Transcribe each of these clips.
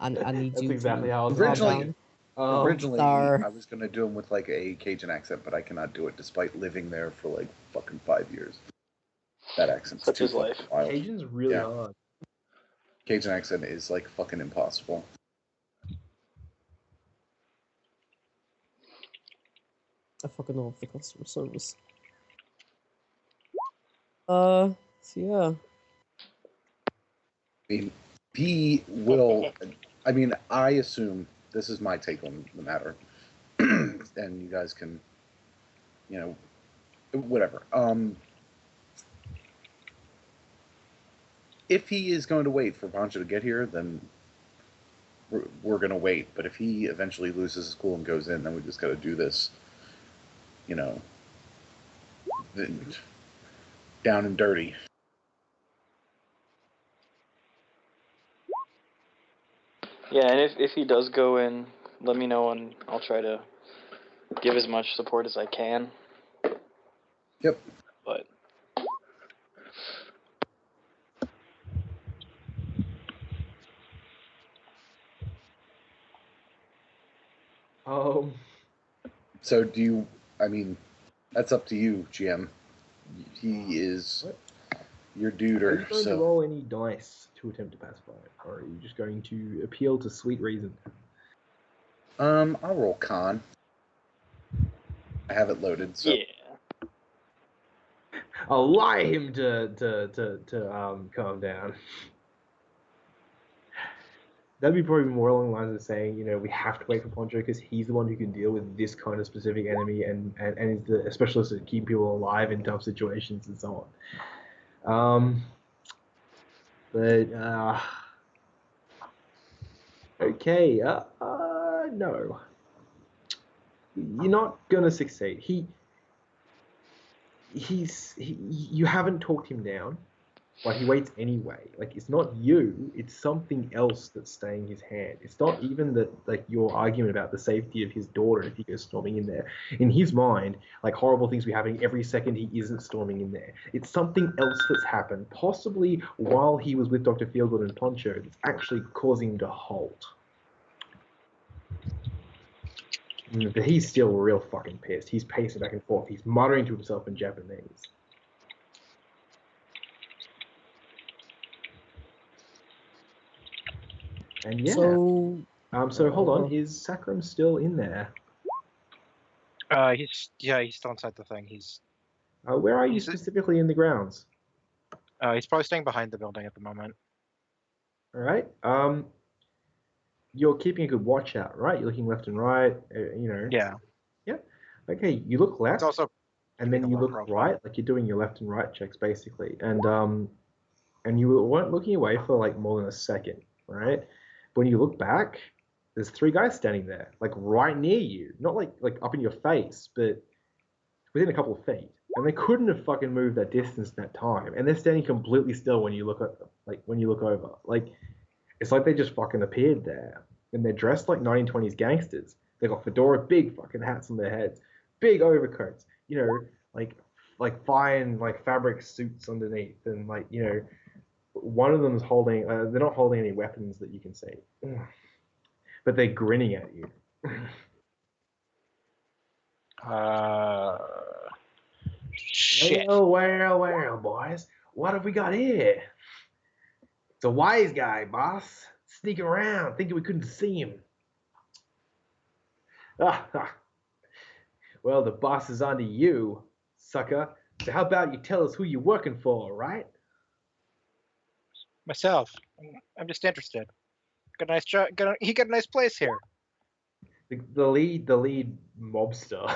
I need That's you exactly to how I was calm Originally- down. Originally, Sir. I was going to do him with like a Cajun accent, but I cannot do it despite living there for like fucking 5 years. That accent's Such too is life. fucking wild. Cajun's really Yeah. hard. Cajun accent is like fucking impossible. I fucking love the customer service. So yeah. I mean, he will. I mean, I assume this is my take on the matter, and you guys can, you know, whatever. If he is going to wait for Pancho to get here, then we're going to wait. But if he eventually loses his cool and goes in, then we just got to do this, you know, down and dirty. Yeah, and if he does go in, let me know and I'll try to give as much support as I can. Yep. But So do you? I mean, that's up to you, GM. He is your Are dude, you or going to so. roll any dice to attempt to pacify it, or are you just going to appeal to sweet reason? I'll roll con. I have it loaded, so. yeah. I'll lie him to calm down. That'd be probably more along the lines of saying, you know, we have to wait for Poncho because he's the one who can deal with this kind of specific enemy and is the specialist at keeping people alive in tough situations and so on. Okay, no. You're not gonna succeed. You haven't talked him down, but he waits anyway. Like, it's not you, it's something else that's staying his hand. It's not even that, like, your argument about the safety of his daughter if he goes storming in there. In his mind, like, horrible things be happening every second he isn't storming in there. It's something else that's happened, possibly while he was with Dr. Feelgood and Poncho, that's actually causing him to halt. But he's still real fucking pissed. He's pacing back and forth. He's muttering to himself in Japanese. And yeah. So hold on. Is Sakram still in there? He's still inside the thing. Where are you specifically in the grounds? He's probably staying behind the building at the moment. All right. You're keeping a good watch out, right? You're looking left and right. You know. Yeah. Yeah. Okay. You look left. It's also. And then you look right, like you're doing your left and right checks basically, and you weren't looking away for like more than a second, right? But when you look back, there's 3 guys standing there, like right near you, not like up in your face, but within a couple of feet, and they couldn't have fucking moved that distance in that time, and they're standing completely still when you look at them, like when you look over, like it's like they just fucking appeared there, and they're dressed like 1920s gangsters. They got fedora, big fucking hats on their heads, big overcoats. You know, like fine like fabric suits underneath, and like, you know, one of them's holding. They're not holding any weapons that you can see, but they're grinning at you. Shit. Well, boys, what have we got here? It's a wise guy, boss, sneaking around, thinking we couldn't see him. Well, the boss is onto you, sucker. So how about you tell us who you're working for, right? Myself. I'm just interested. Got a nice job. He got a nice place here. The lead mobster,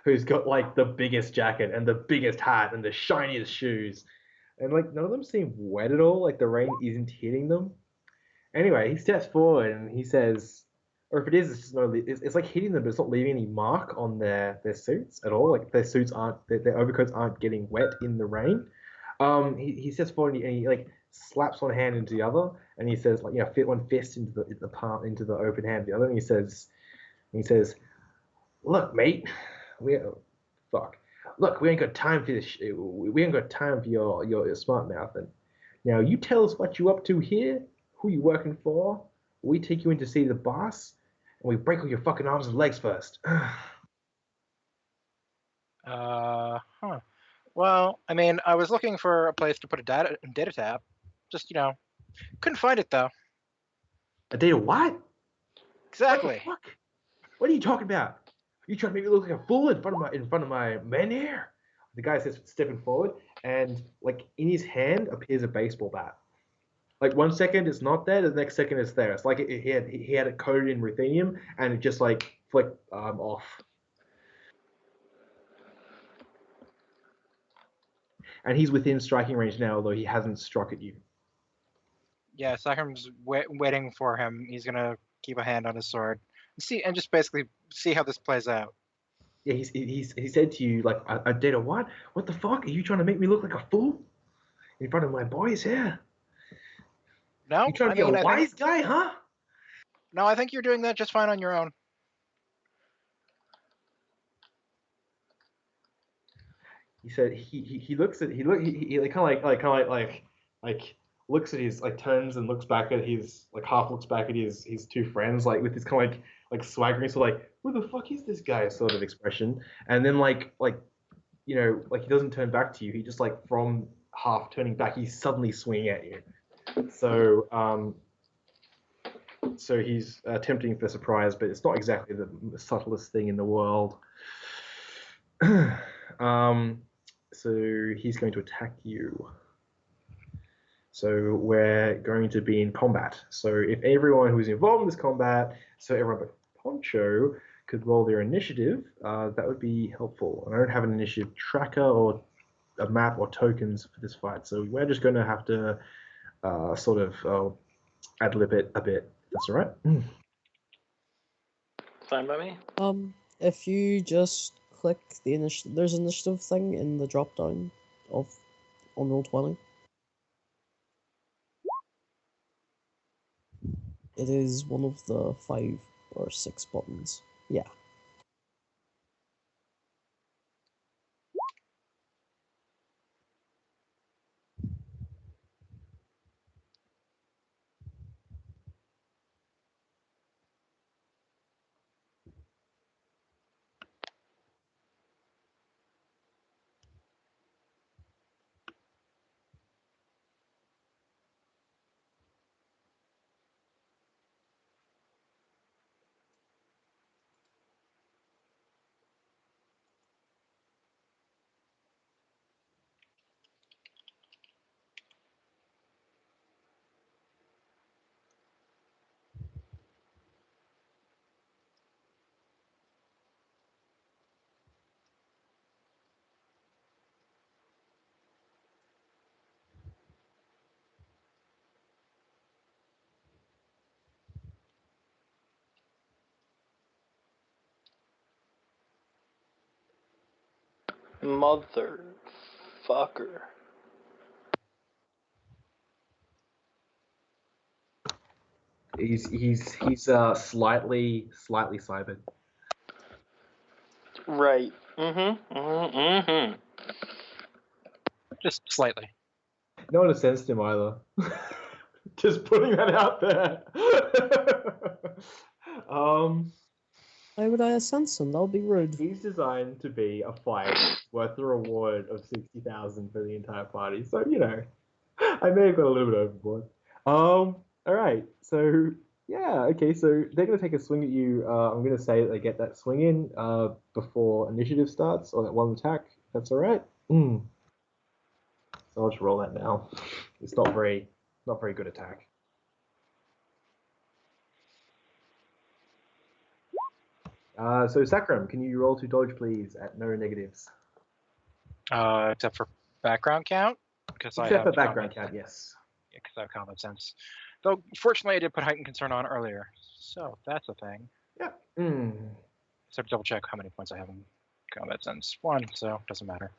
who's got like the biggest jacket and the biggest hat and the shiniest shoes, and like none of them seem wet at all. Like the rain isn't hitting them. Anyway, he steps forward and he says, or if it is, it's like hitting them, but it's not leaving any mark on their suits at all. Like their suits their overcoats aren't getting wet in the rain. He steps forward and he like slaps one hand into the other, and he says, like, you know, fit one fist into the palm, into the open hand of the other, and he says, look, mate, look, we ain't got time for this. We ain't got time for your smart mouth. And now you tell us what you up to here, who you working for, we take you in to see the boss, and we break all your fucking arms and legs first. Huh. Well, I mean, I was looking for a place to put a data tab. Just, couldn't find it though. A data what? Exactly. What the fuck? What are you talking about? You trying to make me look like a fool in front of my men here? The guy says, stepping forward, and like in his hand appears a baseball bat. Like 1 second it's not there, the next second it's there. It's like he had it coated in ruthenium, and it just like flicked off. And he's within striking range now, although he hasn't struck at you. Yeah, Sakram's waiting for him. He's gonna keep a hand on his sword and just basically see how this plays out. Yeah, he said to you like, I did a what? What the fuck? Are you trying to make me look like a fool in front of my boys here? No, You trying to be a wise guy, huh? No, I think you're doing that just fine on your own. He said he looks at he looks at his like turns and looks back at his like half looks back at his two friends like with this kind of like swaggering so like who the fuck is this guy sort of expression, and then like he doesn't turn back to you, he just like from half turning back he's suddenly swinging at you, so he's attempting for surprise, but it's not exactly the subtlest thing in the world. So he's going to attack you. So we're going to be in combat. So if everyone who's involved in this combat, so everyone but Poncho could roll their initiative, that would be helpful. And I don't have an initiative tracker or a map or tokens for this fight, so we're just going to have to sort of ad-lib it a bit. That's all right. Fine by me. If you just click the initiative, there's an initiative thing in the drop down of on Roll20. It is one of the 5 or 6 buttons. Yeah. Motherfucker. He's slightly cybered. Right. Just slightly. No one has sensed him either. Just putting that out there. Why would I sense him? That would be rude. He's designed to be a fight worth the reward of 60,000 for the entire party. So, I may have got a little bit overboard. All right. So, yeah. Okay. So they're going to take a swing at you. I'm going to say that they get that swing in before initiative starts, or that one attack. That's all right. So I'll just roll that now. It's not very good attack. So Sakram, can you roll to dodge, please, at no negatives? Except for background count, because I Except have for background count, yes. Yeah, because I have common sense. Though, fortunately, I did put heightened concern on earlier, so that's a thing. Yeah. So double check how many points I have in combat sense. 1, so it doesn't matter.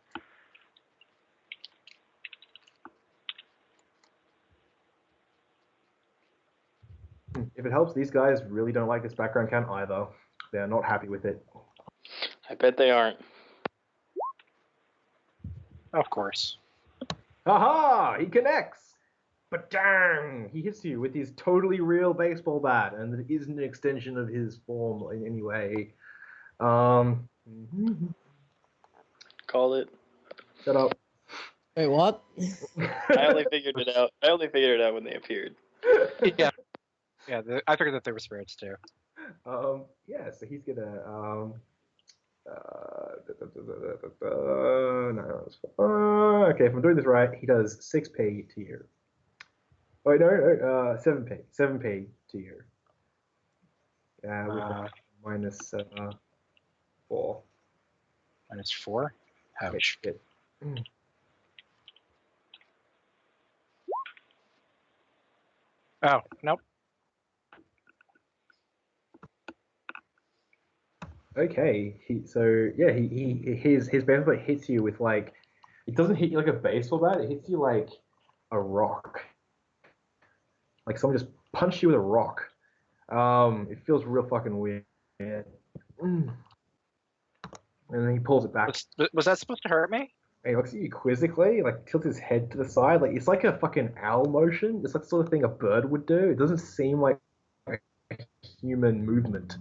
If it helps, these guys really don't like this background count either. They're not happy with it. I bet they aren't. Of course. Haha! He connects! but dang! He hits you with his totally real baseball bat, and it isn't an extension of his form in any way. Call it. Shut up. Wait, what? I only figured it out. I only figured it out when they appeared. Yeah. Yeah, I figured that they were spirits too. Yeah, so he's gonna okay, if I'm doing this right, he does 6p to you. Oh no, 7p to you. With minus 4. -4. Ouch. Shit. Oh, nope. Okay, his baseball bat hits you with like, it doesn't hit you like a baseball bat, it hits you like a rock. Like someone just punched you with a rock. It feels real fucking weird. And then he pulls it back. Was that supposed to hurt me? And he looks at you quizzically, like tilts his head to the side, like it's like a fucking owl motion. It's like the sort of thing a bird would do. It doesn't seem like a human movement.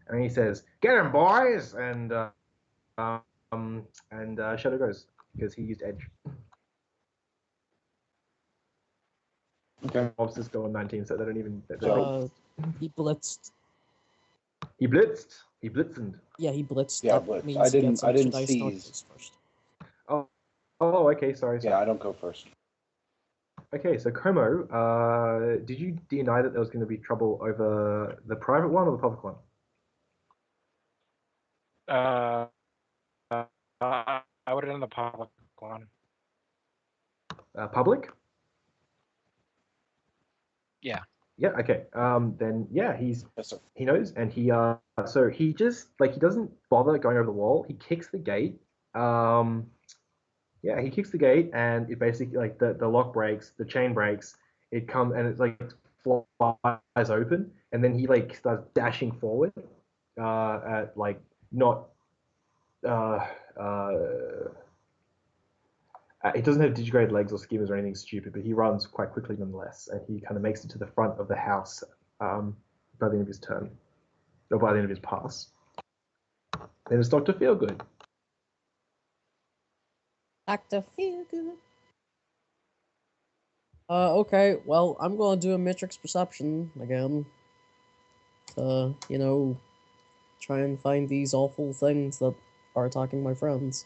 And he says, "Get him, boys!" And Shadow goes because he used Edge. Okay. Mobsters go on 19, so they don't even. He blitzed. He blitzed. He blitzened. Yeah, he blitzed. Yeah, That blitz. means I he didn't- gets I extra didn't dice seize. knockouts first. Oh, okay. Sorry. Yeah, I don't go first. Okay, so Como, did you deny that there was going to be trouble over the private one or the public one? I would have done the public one. Public? Yeah. Yeah. Okay. Then yeah, Yes, sir. he knows, and so he just like he doesn't bother going over the wall. He kicks the gate. Yeah, he kicks the gate, and it basically like the lock breaks, the chain breaks. It comes and it's like flies open, and then he like starts dashing forward. At like not. He doesn't have digigrade legs or skimmers or anything stupid, but he runs quite quickly nonetheless, and he kind of makes it to the front of the house by the end of his turn, or by the end of his pass. Then it's Dr. Feelgood. Dr. Feelgood. Okay, well, I'm gonna do a matrix perception again. Try and find these awful things that are attacking my friends.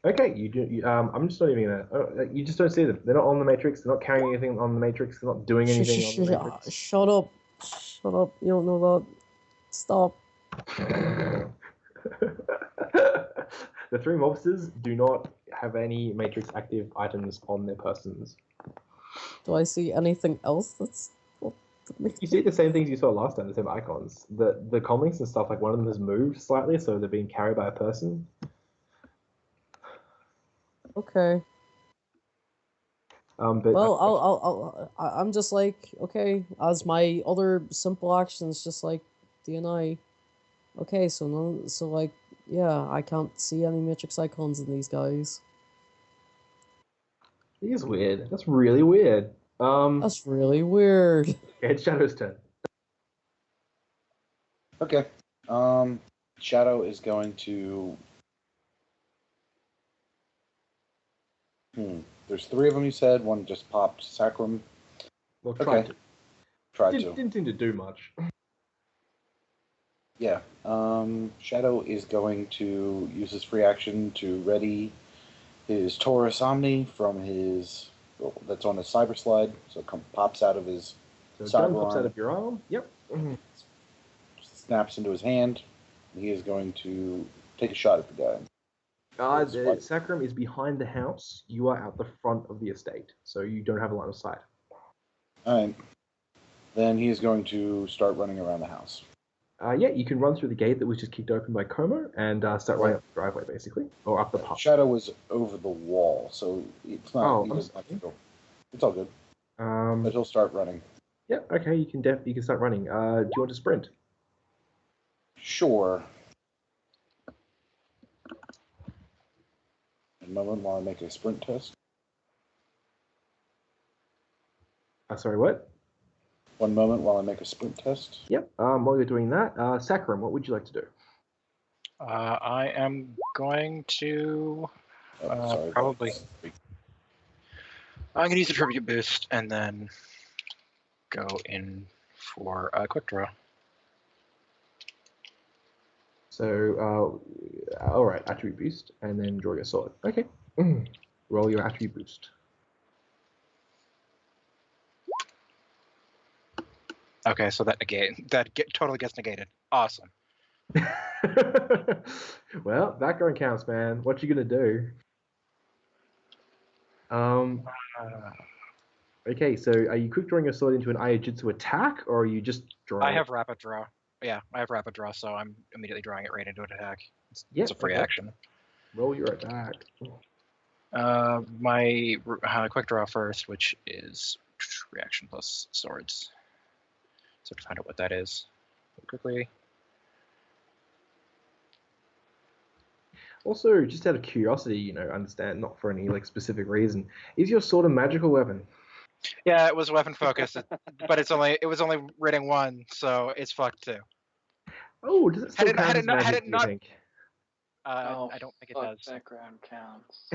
Okay, you do. I'm just not even gonna. You just don't see them. They're not on the matrix. They're not carrying anything on the matrix. They're not doing anything on the matrix. Shut up. Shut up. You don't know that. Stop. The 3 mobsters do not have any matrix active items on their persons. Do I see anything else that's... You see the same things you saw last time, the same icons. The comics and stuff, like one of them has moved slightly, so they're being carried by a person. Okay. But Well, I'm just like, okay, as my other simple actions, just like DNI. Okay, so like, yeah, I can't see any matrix icons in these guys. it is weird. That's really weird. That's really weird. It's Shadow's turn. Okay. Shadow is going to. There's 3 of them. You said one just popped. Sacrum. Well, Okay. Tried to. Didn't seem to do much. Yeah. Shadow is going to use his free action to ready his Taurus Omni from his that's on his cyber slide. So it pops out of his So cyber gun pops arm, out of your arm. Yep. snaps into his hand. And he is going to take a shot at the guy. The sacrum is behind the house. You are out the front of the estate, so you don't have a line of sight. All right. Then he is going to start running around the house. Yeah, you can run through the gate that was just kicked open by Como and start running up the driveway, basically, or up the path. Shadow was over the wall, so it's not. Oh, he I'm doesn't have to sorry. go. It's all good. But he'll start running. Yeah, okay, you can start running. Do you want to sprint? Sure. A moment while I make a sprint test. Sorry, what? One moment while I make a sprint test. Yep. While you're doing that, Sakharim, what would you like to do? I am going to Sorry. probably. I'm going to use the tribute boost and then go in for a quick draw. So, all right, attribute boost, and then draw your sword. Okay. Roll your attribute boost. Okay, so that totally gets negated. Awesome. Well, background counts, man. What you gonna do? Okay, so are you quick drawing your sword into an Aiojutsu attack, or are you just drawing? I have rapid draw. Yeah, I have rapid draw, so I'm immediately drawing it right into an attack. Yep, It's a free okay. action. Roll your attack. My quick draw first, which is reaction plus swords. So to find out what that is, quickly. Also, just out of curiosity, understand, not for any specific reason, is your sword a magical weapon? Yeah, it was weapon focused, but it was only rating 1, so it's fucked too. Oh, does it still count as magic, do you think? I don't think it does. Background counts.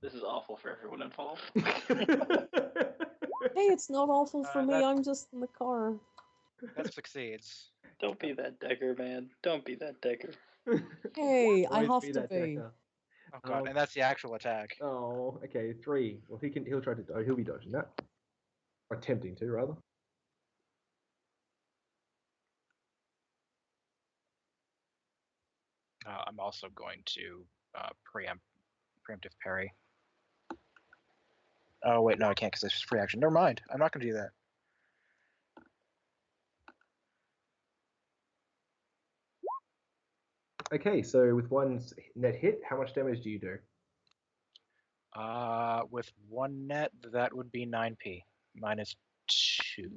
This is awful for everyone involved. Hey, it's not awful for me. I'm just in the car. That succeeds. Don't be that Decker, man. Don't be that Decker. Hey, I Always have be to that be. Decker. Oh god, and that's the actual attack. Oh, okay, 3. Well, he'll try to. He'll be dodging that. Attempting to, rather. I'm also going to preemptive parry. Oh wait, no, I can't because it's free action. Never mind. I'm not going to do that. Okay, so with one net hit, how much damage do you do? With 1 net, that would be 9p minus 2.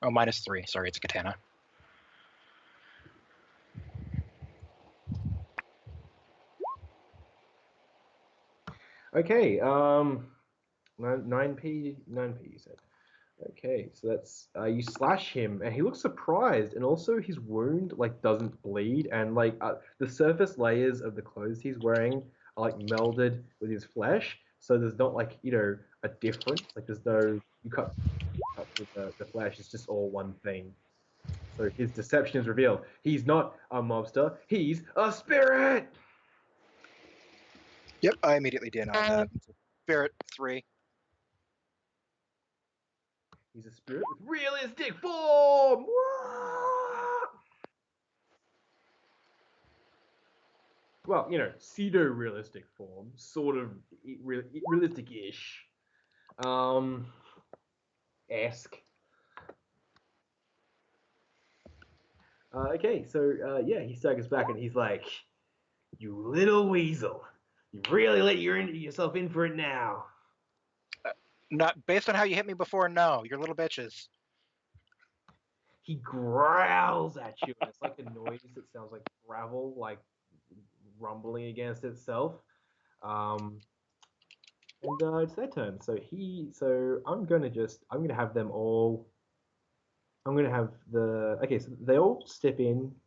Oh, minus 3. Sorry, it's a katana. Okay, 9p, you said. Okay, so that's you slash him, and he looks surprised, and also his wound doesn't bleed, and the surface layers of the clothes he's wearing are melded with his flesh, so there's not a difference. There's no you cut with the flesh; it's just all one thing. So his deception is revealed. He's not a mobster; he's a spirit. Yep, I immediately did that. Spirit 3. He's a spirit with realistic form. Well, pseudo-realistic form, sort of realistic-ish, esque. Okay, so yeah, he staggers back and he's like, "You little weasel, you really let yourself in for it now." Not based on how you hit me before. No, you're little bitches. He growls at you, and it's like a noise that sounds like gravel, rumbling against itself. And it's their turn. So I'm gonna have them all. I'm gonna have okay. So they all step in.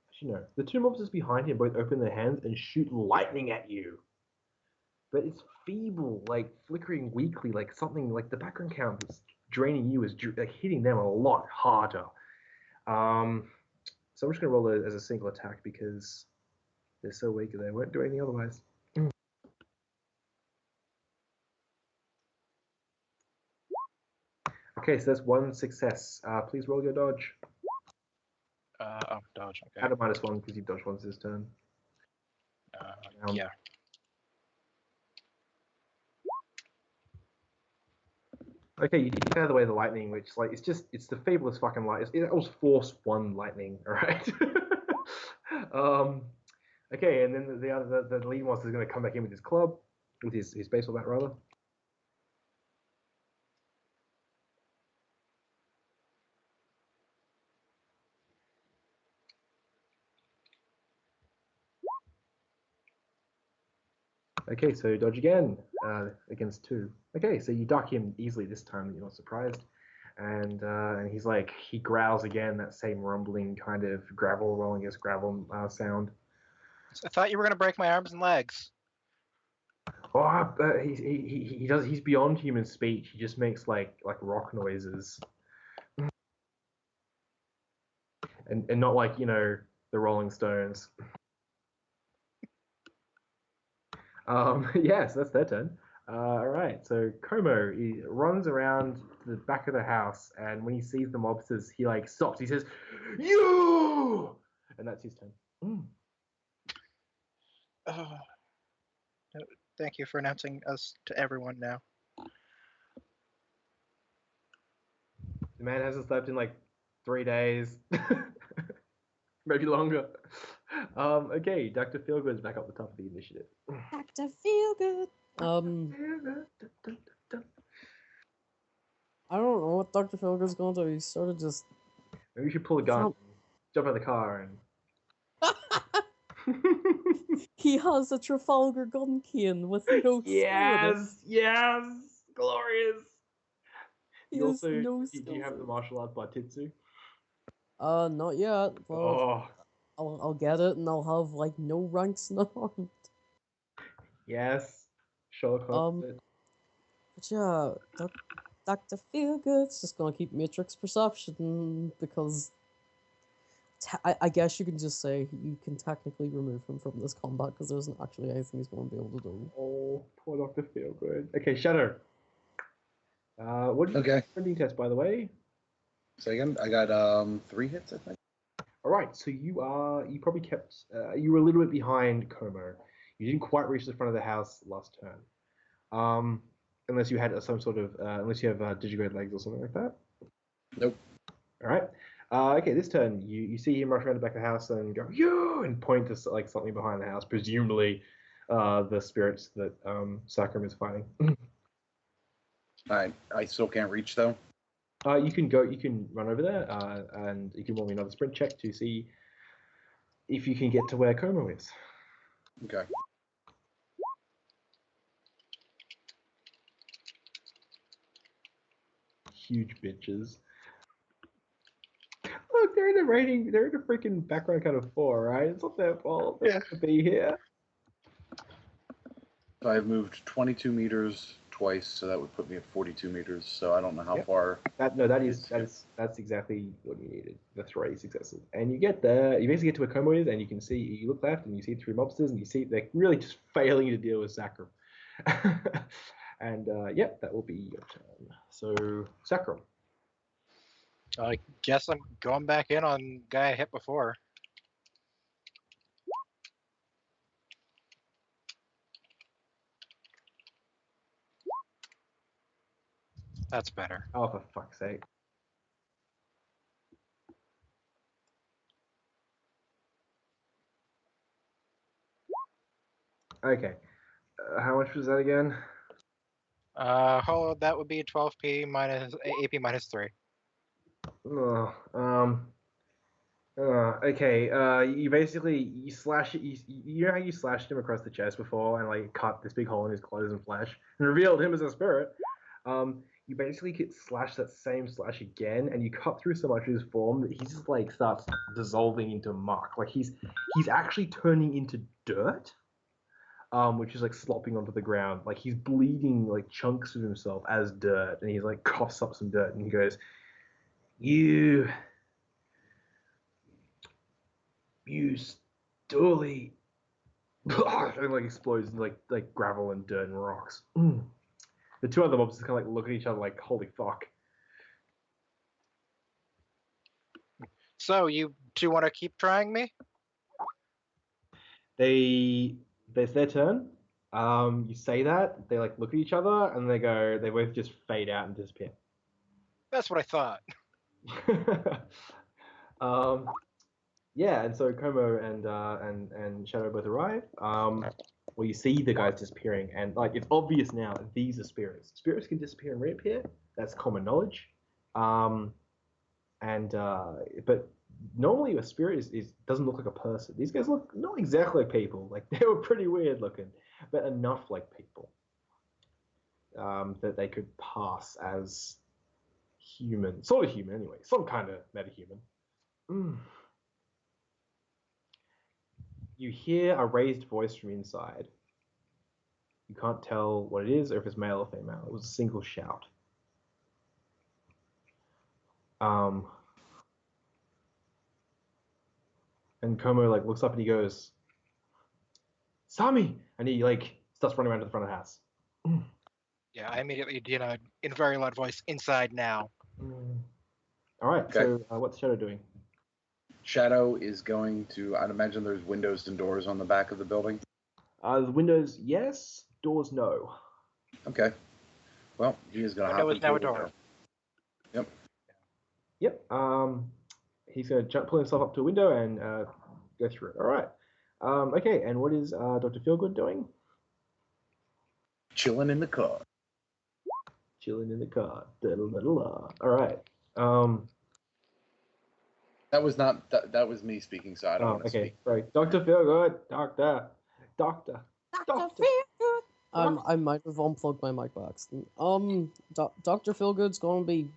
Actually, no. The 2 mobsters behind him both open their hands and shoot lightning at you. But it's feeble, flickering weakly, something the background count that's draining you is hitting them a lot harder. So I'm just gonna roll it as a single attack because they're so weak and they won't do anything otherwise. Okay, so that's 1 success. Please roll your dodge. Dodge. Okay. Add a -1 because you've dodged once this turn. Yeah. Okay, you get out of the way of the lightning, which it's the feeblest fucking light. It was force 1 lightning, all right. Okay, and then the lead monster is going to come back in with his club, with his baseball bat rather. Okay, so dodge again against 2. Okay, so you duck him easily this time. You're not surprised. And he's like, he growls again, that same rumbling kind of gravel rolling against gravel sound. I thought you were gonna break my arms and legs. Oh, he's beyond human speech. He just makes like rock noises, and not like the Rolling Stones. Yes, that's their turn. All right, so Como, he runs around the back of the house, and when he sees the mobsters, he like stops. He says, "You!" And that's his turn. Thank you for announcing us to everyone now. The man hasn't slept in like 3 days, maybe longer. Okay, Dr. Feelgood's back up the top of the initiative. Dr. Feelgood. I don't know what Dr. Feelgood's going to do. He's sort of just. Maybe you should pull a gun, jump out of the car, and. He has a Trafalgar gun cane with no Yes, yes, glorious. He You has also no do you have the martial art Bartitsu? Not yet. But I'll get it, and I'll have like no ranks in armed. Yes, Sherlock Holmes. But yeah, Dr. Feelgood's just gonna keep Matrix Perception because I guess you can just say you can technically remove him from this combat because there isn't actually anything he's going to be able to do. Oh, poor Dr. Feelgood. Okay, Shadow. What did you Okay. printing test, by the way? Second, I got 3 hits, I think. All right, so you probably kept you were a little bit behind Como. You didn't quite reach the front of the house last turn, unless you had some sort of unless you have digigrade legs or something like that. Nope. All right. Okay, this turn you see him rush around the back of the house and go you and point to like something behind the house, presumably the spirits that Sakram is fighting. I still can't reach though. You can run over there, and you can roll me another sprint check to see if you can get to where Como is. Okay. Huge bitches. Look, they're in a rating. They're in a freaking background kind of 4, right? It's not their fault. They're to be here. So I've moved 22 meters twice, so that would put me at 42 meters. So I don't know how far. That's exactly what you needed. The 3 successes, and you get there. You basically get to where Como is, and you can see. You look left, and you see 3 mobsters, and you see they're really just failing to deal with Sakram. And that will be your turn. So Sakram. I guess I'm going back in on guy I hit before. That's better. Oh, for fuck's sake. Okay. How much was that again? That would be 12p minus AP minus 3. Okay. You basically you slash it. You know how you slashed him across the chest before and like cut this big hole in his clothes and flesh and revealed him as a spirit. You basically get slash that same slash again, and you cut through so much of his form that he just like starts dissolving into muck. Like he's actually turning into dirt. Which is like slopping onto the ground. Like he's bleeding like chunks of himself as dirt, and he like coughs up some dirt, and he goes, "You stolly," and like explodes in like gravel and dirt and rocks. The 2 other mobs just kind of like look at each other like, "Holy fuck!" So you do want to keep trying me? There's their turn. You say that they like look at each other and they both just fade out and disappear. That's what I thought. Yeah, and so Como and Shadow both arrive. Well, you see the guys disappearing, and like it's obvious now these are spirits. Spirits can disappear and reappear. That's common knowledge. But normally a spirit doesn't look like a person. These guys look not exactly like people. Like they were pretty weird looking, but enough like people that they could pass as human, sort of human anyway, some kind of metahuman. You hear a raised voice from inside. You can't tell what it is or if it's male or female. It was a single shout. And Como like looks up and he goes, "Sami!" And he like starts running around to the front of the house. Yeah, I immediately, in a very loud voice, inside now. All right. Okay. So what's Shadow doing? Shadow is going to. I'd imagine there's windows and doors on the back of the building. The windows, yes. Doors, no. Okay. Well, he is going to hop Window is into now a window. door. Yep. Yep. He's going to pull himself up to a window and go through it. All right. Okay. And what is Dr. Feelgood doing? Chilling in the car. Chilling in the car. All right. That was not. That was me speaking, so I don't want to okay. speak. Sorry. Dr. Feelgood. Doctor. Feelgood. I might have unplugged my mic by accident. Dr. Feelgood's gonna be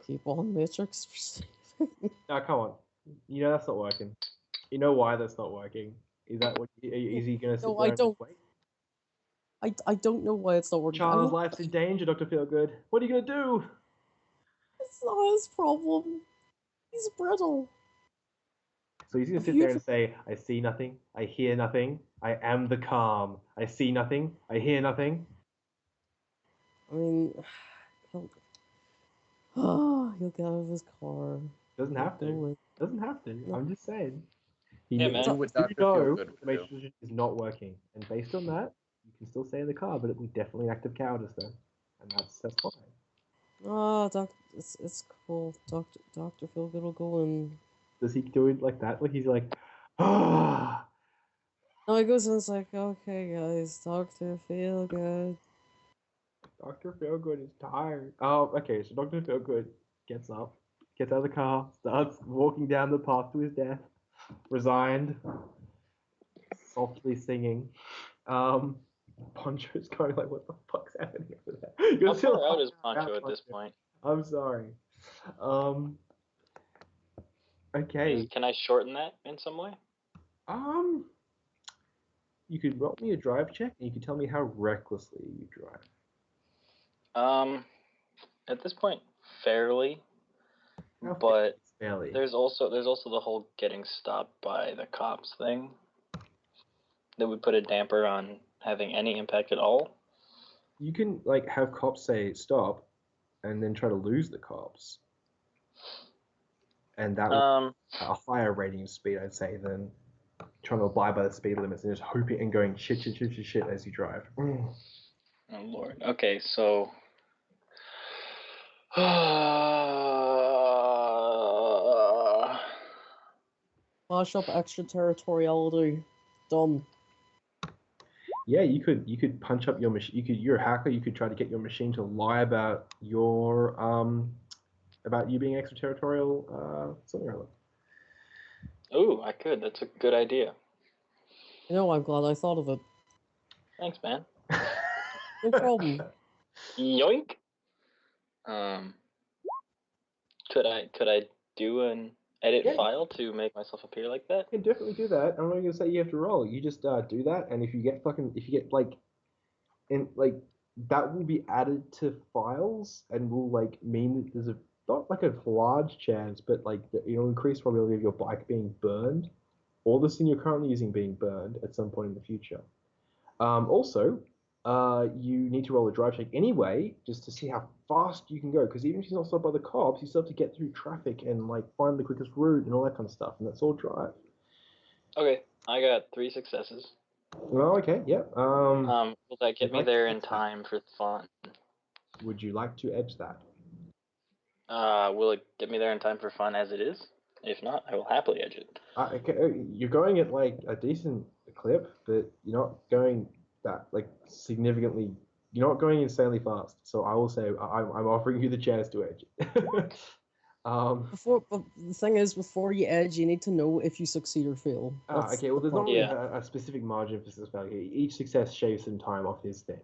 keep on Matrix. No, come on. You know that's not working. You know why that's not working? Is that what? Is he going to sit No, there I and don't. just wait? I don't know why it's not working. Child's life's in danger, Dr. Feelgood. What are you going to do? It's not his problem. He's brittle. So he's going to sit there and say, I see nothing, I hear nothing, I am the calm. I see nothing, I hear nothing. I mean, he'll get out of his car. Doesn't have to. Doesn't have to. No. I'm just saying. Yeah, man. Do what You Dr. know Feelgood the would do. Matrix is not working. And based on that, you can still stay in the car, but it will definitely act of cowardice then. And that's fine. It's cool. Dr. Feelgood will go and. Does he do it like that? Like he's like, ah. No, he goes and it's like, okay, guys, Dr. Feelgood. Dr. Feelgood is tired. Oh, okay. So Dr. Feelgood gets up, gets out of the car, starts walking down the path to his death, resigned, softly singing. Poncho's going like, what the fuck's happening over there? How far out is Poncho at this point? I'm sorry. Okay. Can I shorten that in some way? You could roll me a drive check, and you could tell me how recklessly you drive. At this point, fairly. But there's also the whole getting stopped by the cops thing that would put a damper on having any impact at all. You can like have cops say stop, and then try to lose the cops, and that would a higher rating of speed, I'd say, than trying to abide by the speed limits and just hoping and going shit as you drive. Oh Lord. Okay, so. Flash up extraterritoriality. Done. Yeah, you could punch up your machine. You're a hacker. You could try to get your machine to lie about your about you being extraterritorial, something or other. Ooh, I could. That's a good idea. You know, I'm glad I thought of it. Thanks, man. No problem. Yoink. Could I do an edit file to make myself appear like that? You can definitely do that. I'm not going to say you have to roll. You just do that, and if you get that will be added to files and will like mean that there's not like a large chance, but like it'll increase probability of your bike being burned or the thing you're currently using being burned at some point in the future. Also, you need to roll a drive check anyway, just to see how fast you can go. Because even if you're not stopped by the cops, you still have to get through traffic and like find the quickest route and all that kind of stuff. And that's all drive. Okay, I got 3 successes. Well, okay, yeah. Will that get me there in time for fun? Would you like to edge that? Will it get me there in time for fun as it is? If not, I will happily edge it. Okay, you're going at like a decent clip, but you're not going that like significantly. You're not going insanely fast. So I will say I'm offering you the chance to edge it. But the thing is, before you edge, you need to know if you succeed or fail. Okay. Well, there's not really a specific margin for success value. Each success shaves some time off his thing.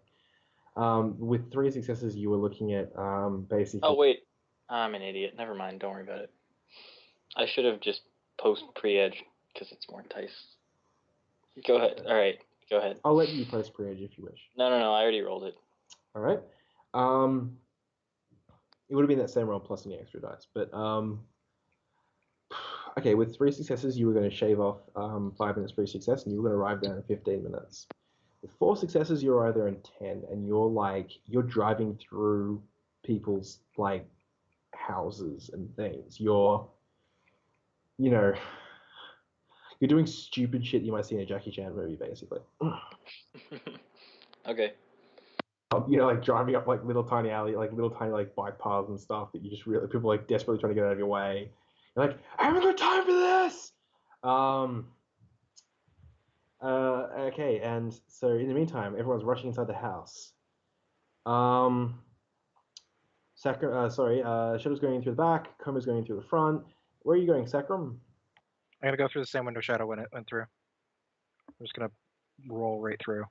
With 3 successes, you were looking at basically. Oh wait, I'm an idiot. Never mind. Don't worry about it. I should have just post pre-edge because it's more enticing. Go ahead. All right. Go ahead. I'll let you post pre-edge if you wish. No. I already rolled it. All right. It would have been that same roll plus any extra dice, but okay. With 3 successes, you were going to shave off 5 minutes for each success, and you were going to arrive there in 15 minutes. With 4 successes, you arrive there in 10, and you're driving through people's like houses and things. You're doing stupid shit you might see in a Jackie Chan movie, basically. Okay. Like driving up like little tiny alley, like little tiny like bike paths and stuff that you just really people like desperately trying to get out of your way. You're like, I haven't got time for this. Okay, and so in the meantime, everyone's rushing inside the house. Shadow's going in through the back. Coma's going in through the front. Where are you going, Sacrum? I'm gonna go through the same window Shadow went through. I'm just gonna roll right through.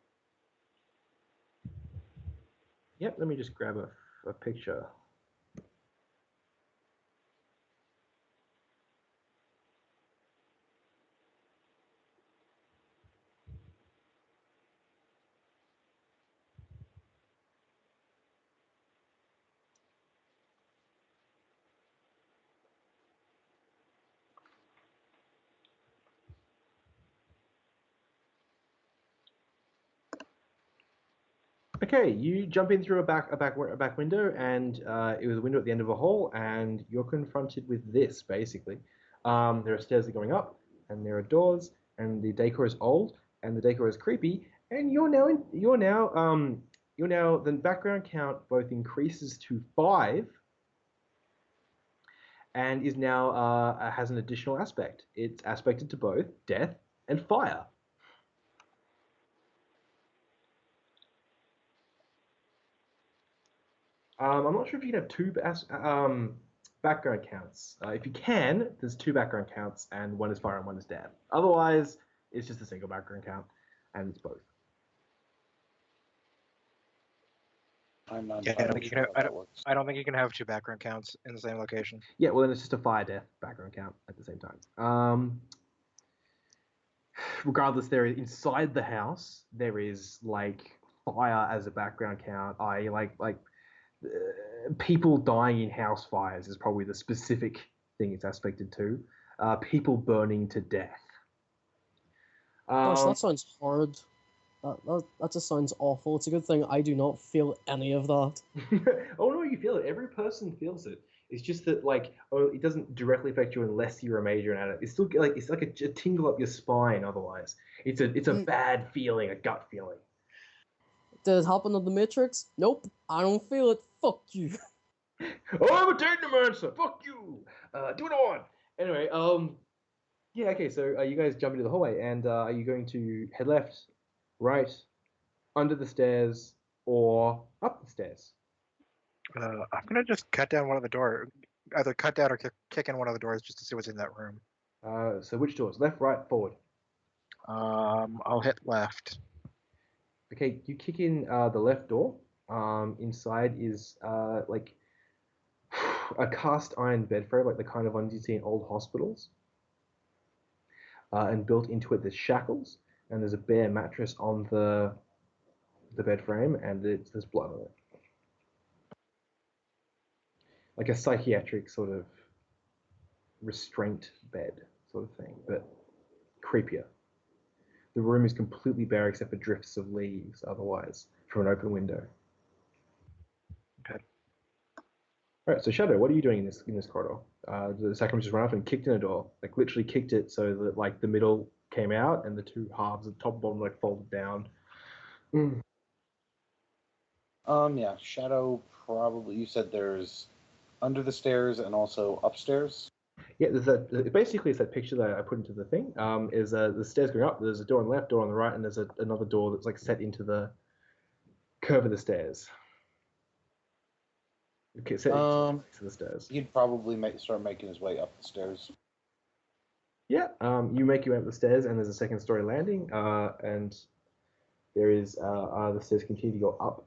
Yep. Let me just grab a picture. Okay, you jump in through a back window, and it was a window at the end of a hall, and you're confronted with this basically. There are stairs that are going up, and there are doors, and the decor is old, and the decor is creepy, and the background count both increases to 5, and is now has an additional aspect. It's aspected to both death and fire. I'm not sure if you can have 2 background counts. If you can, there's 2 background counts, and one is fire and one is death. Otherwise, it's just a single background count, and it's both. I'm not. Yeah, I don't think you can have 2 background counts in the same location. Yeah, well then it's just a fire death background count at the same time. Regardless, inside the house there is like fire as a background count. People dying in house fires is probably the specific thing it's aspected to. People burning to death. Gosh, that sounds hard. That just sounds awful. It's a good thing I do not feel any of that. Oh no, you feel it. Every person feels it. It's just that it doesn't directly affect you unless you're a major in it. It's still it's like a tingle up your spine. Otherwise, it's a bad feeling, a gut feeling. Did it happen on the Matrix? Nope, I don't feel it. Fuck you. Oh, I'm a technomancer. Fuck you. Do it on. Anyway, yeah, okay. So you guys jump into the hallway, and are you going to head left, right, under the stairs, or up the stairs? I'm gonna just cut down one of the doors. Either cut down or kick in one of the doors just to see what's in that room. So which doors? Left, right, forward? I'll hit left. Okay, you kick in the left door. Inside is like a cast iron bed frame, like the kind of ones you see in old hospitals. And built into it there's shackles, and there's a bare mattress on the bed frame, and there's blood on it. Like a psychiatric sort of restraint bed sort of thing, but creepier. The room is completely bare except for drifts of leaves otherwise from an open window. Okay. All right, so Shadow, what are you doing in this corridor? The Sacrum just ran up and kicked in a door, like literally kicked it so that like the middle came out and the 2 halves, the top and bottom, like folded down. Yeah, Shadow probably. You said there's under the stairs and also upstairs. Yeah, basically it's that picture that I put into the thing. Is the stairs going up? There's a door on the left, door on the right, and there's another door that's like set into the curve of the stairs. Okay, so to the stairs. He'd probably start making his way up the stairs. Yeah, you make your way up the stairs, and there's a second story landing, and there is the stairs continue to go up.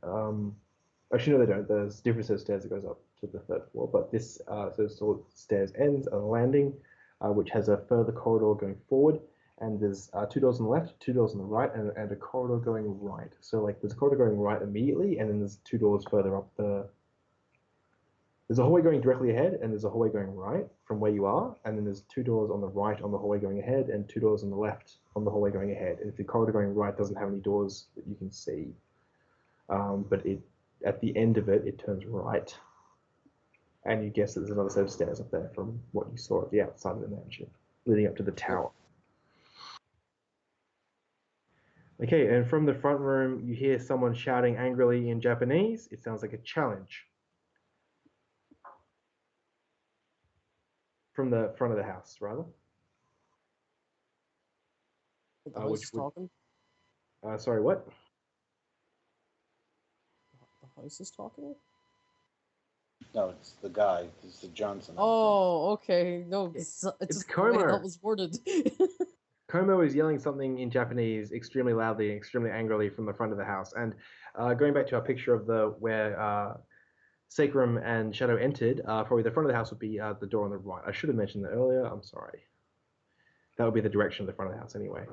Actually, no, they don't. There's a different set of stairs that goes up to the third floor, but this set of stairs ends at a landing, which has a further corridor going forward, and there's 2 doors on the left, 2 doors on the right, and a corridor going right. So like there's a corridor going right immediately, and then there's 2 doors further up the. There's a hallway going directly ahead, and there's a hallway going right from where you are, and then there's 2 doors on the right on the hallway going ahead, and 2 doors on the left on the hallway going ahead. And if the corridor going right doesn't have any doors that you can see, but at the end of it, it turns right, and you guess that there's another set of stairs up there from what you saw at the outside of the mansion, leading up to the tower. Okay, and from the front room, you hear someone shouting angrily in Japanese. It sounds like a challenge. From the front of the house, rather. The house is talking? Sorry, what? The house is talking? No, it's the guy. It's the Johnson. Oh, okay. No, it's just Como. the way that was worded. Como is yelling something in Japanese extremely loudly and extremely angrily from the front of the house. And going back to our picture of where Sacrum and Shadow entered, probably the front of the house would be the door on the right. I should have mentioned that earlier. I'm sorry. That would be the direction of the front of the house anyway.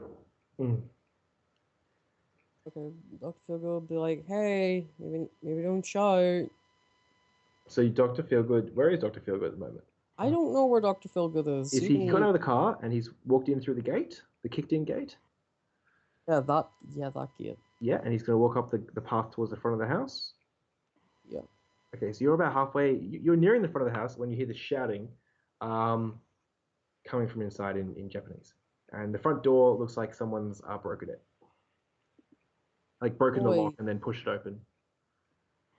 Okay, Dr. Feelgood would be like, hey, maybe don't shout. So Dr. Feelgood, where is Dr. Feelgood at the moment? I don't know where Dr. Feelgood is. He got out of the car and he's walked in through the gate, the kicked-in gate? Yeah, that gate. Yeah, and he's going to walk up the path towards the front of the house? Yeah. Okay, so you're about halfway. You're nearing the front of the house when you hear the shouting coming from inside in Japanese. And the front door looks like someone's broken it. Like broken the lock and then pushed it open.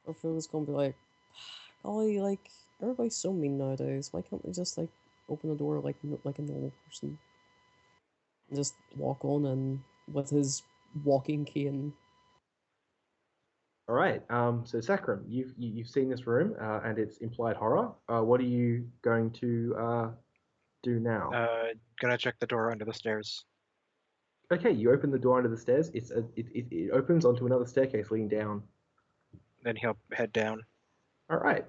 Or Phil's going to be like, golly, like, everybody's so mean nowadays. Why can't they just, like, open the door like a normal person? And just walk on and with his walking cane. All right. So Sacrum, you've seen this room and its implied horror. What are you going to do now? Gonna check the door under the stairs. Okay, you open the door under the stairs. It opens onto another staircase leading down. Then he'll head down. All right.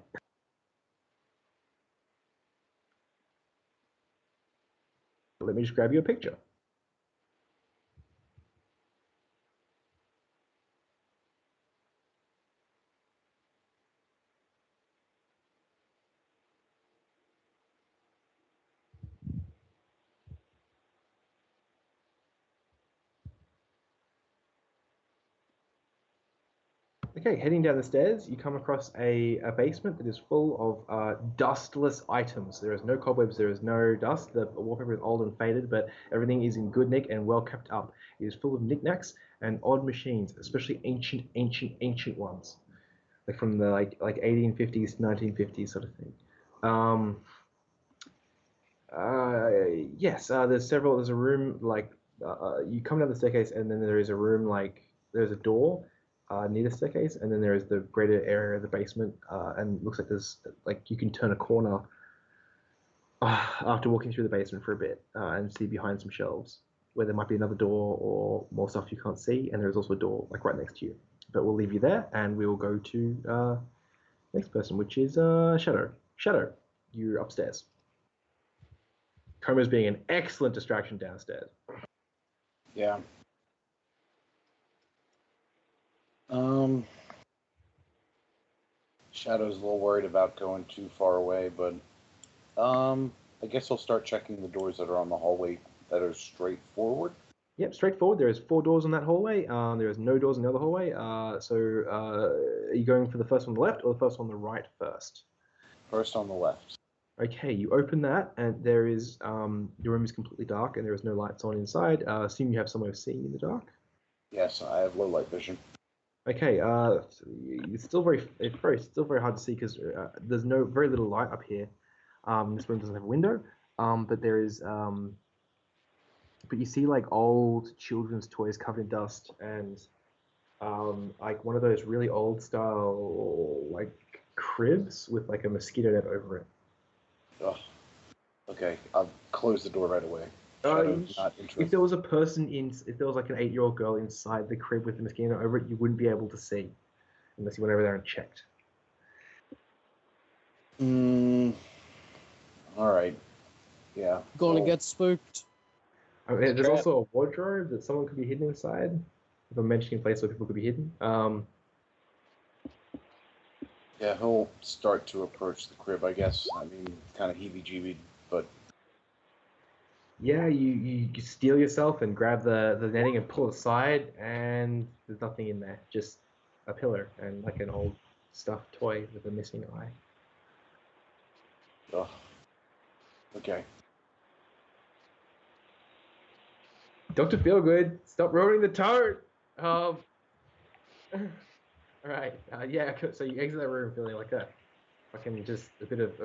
Let me just grab you a picture. Okay, heading down the stairs, you come across a basement that is full of dustless items. There is no cobwebs, there is no dust. The wallpaper is old and faded, but everything is in good nick and well kept up. It is full of knickknacks and odd machines, especially ancient ones, like from the like 1850s to 1950s sort of thing. Yes, there's several. There's a room like you come down the staircase, and then there is a room like there's a door near the staircase, and then there is the greater area of the basement, and it looks like there's like you can turn a corner after walking through the basement for a bit and see behind some shelves where there might be another door or more stuff you can't see, and there is also a door like right next to you. But we'll leave you there, and we will go to next person, which is Shadow. Shadow, you're upstairs. Coma's being an excellent distraction downstairs. Yeah. Shadow's a little worried about going too far away, but I guess he'll start checking the doors that are on the hallway that are straight forward. Yep, straightforward. There is 4 doors on that hallway. There is no doors in the other hallway. Are you going for the first one on the left or the first one on the right first? First on the left. Okay, you open that, and there is the room is completely dark, and there is no lights on inside. Assume you have some way of seeing in the dark. Yes, I have low light vision. Okay, it's still very hard to see because there's very little light up here. This room doesn't have a window, but there is but you see like old children's toys covered in dust and like one of those really old style like cribs with like a mosquito net over it. Ugh. Okay, I'll close the door right away. Shadow's not If interested. there was a person if there was like an 8-year-old girl inside the crib with the mosquito net over it, you wouldn't be able to see unless you went over there and checked. All right. Yeah. Gonna get spooked. I mean, there's also a wardrobe that someone could be hidden inside. If I'm mentioning a place where people could be hidden. Yeah, he'll start to approach the crib, I guess. I mean, kind of heebie-jeebied, but... Yeah, you steel yourself and grab the netting and pull it aside, and there's nothing in there. Just a pillar and like an old stuffed toy with a missing eye. Ugh. Okay. Dr. Feelgood, stop rolling the toad! All right. Yeah, so you exit that room feeling like a fucking just a bit of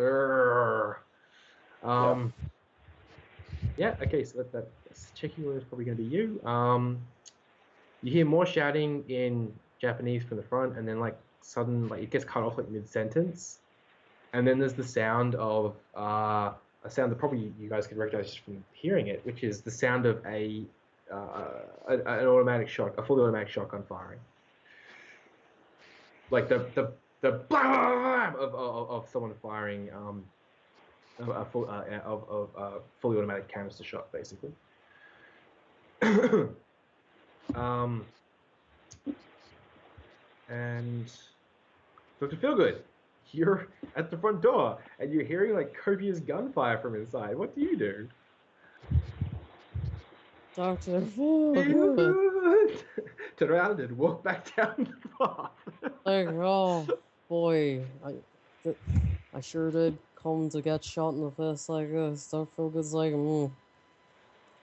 Yeah, okay, so that's checking room is probably going to be you. You hear more shouting in Japanese from the front, and then like sudden, like it gets cut off like mid-sentence, and then there's the sound of a sound that probably you guys could recognize just from hearing it, which is the sound of an fully automatic shotgun firing, like the blam of someone firing a fully automatic canister shot, basically. And Dr. Feelgood, you're at the front door and you're hearing like copious gunfire from inside. What do you do? Dr. Feelgood. Turn around and walk back down the path. Like, oh boy, I sure did come to get shot in the face like this. Dr. Feelgood's like,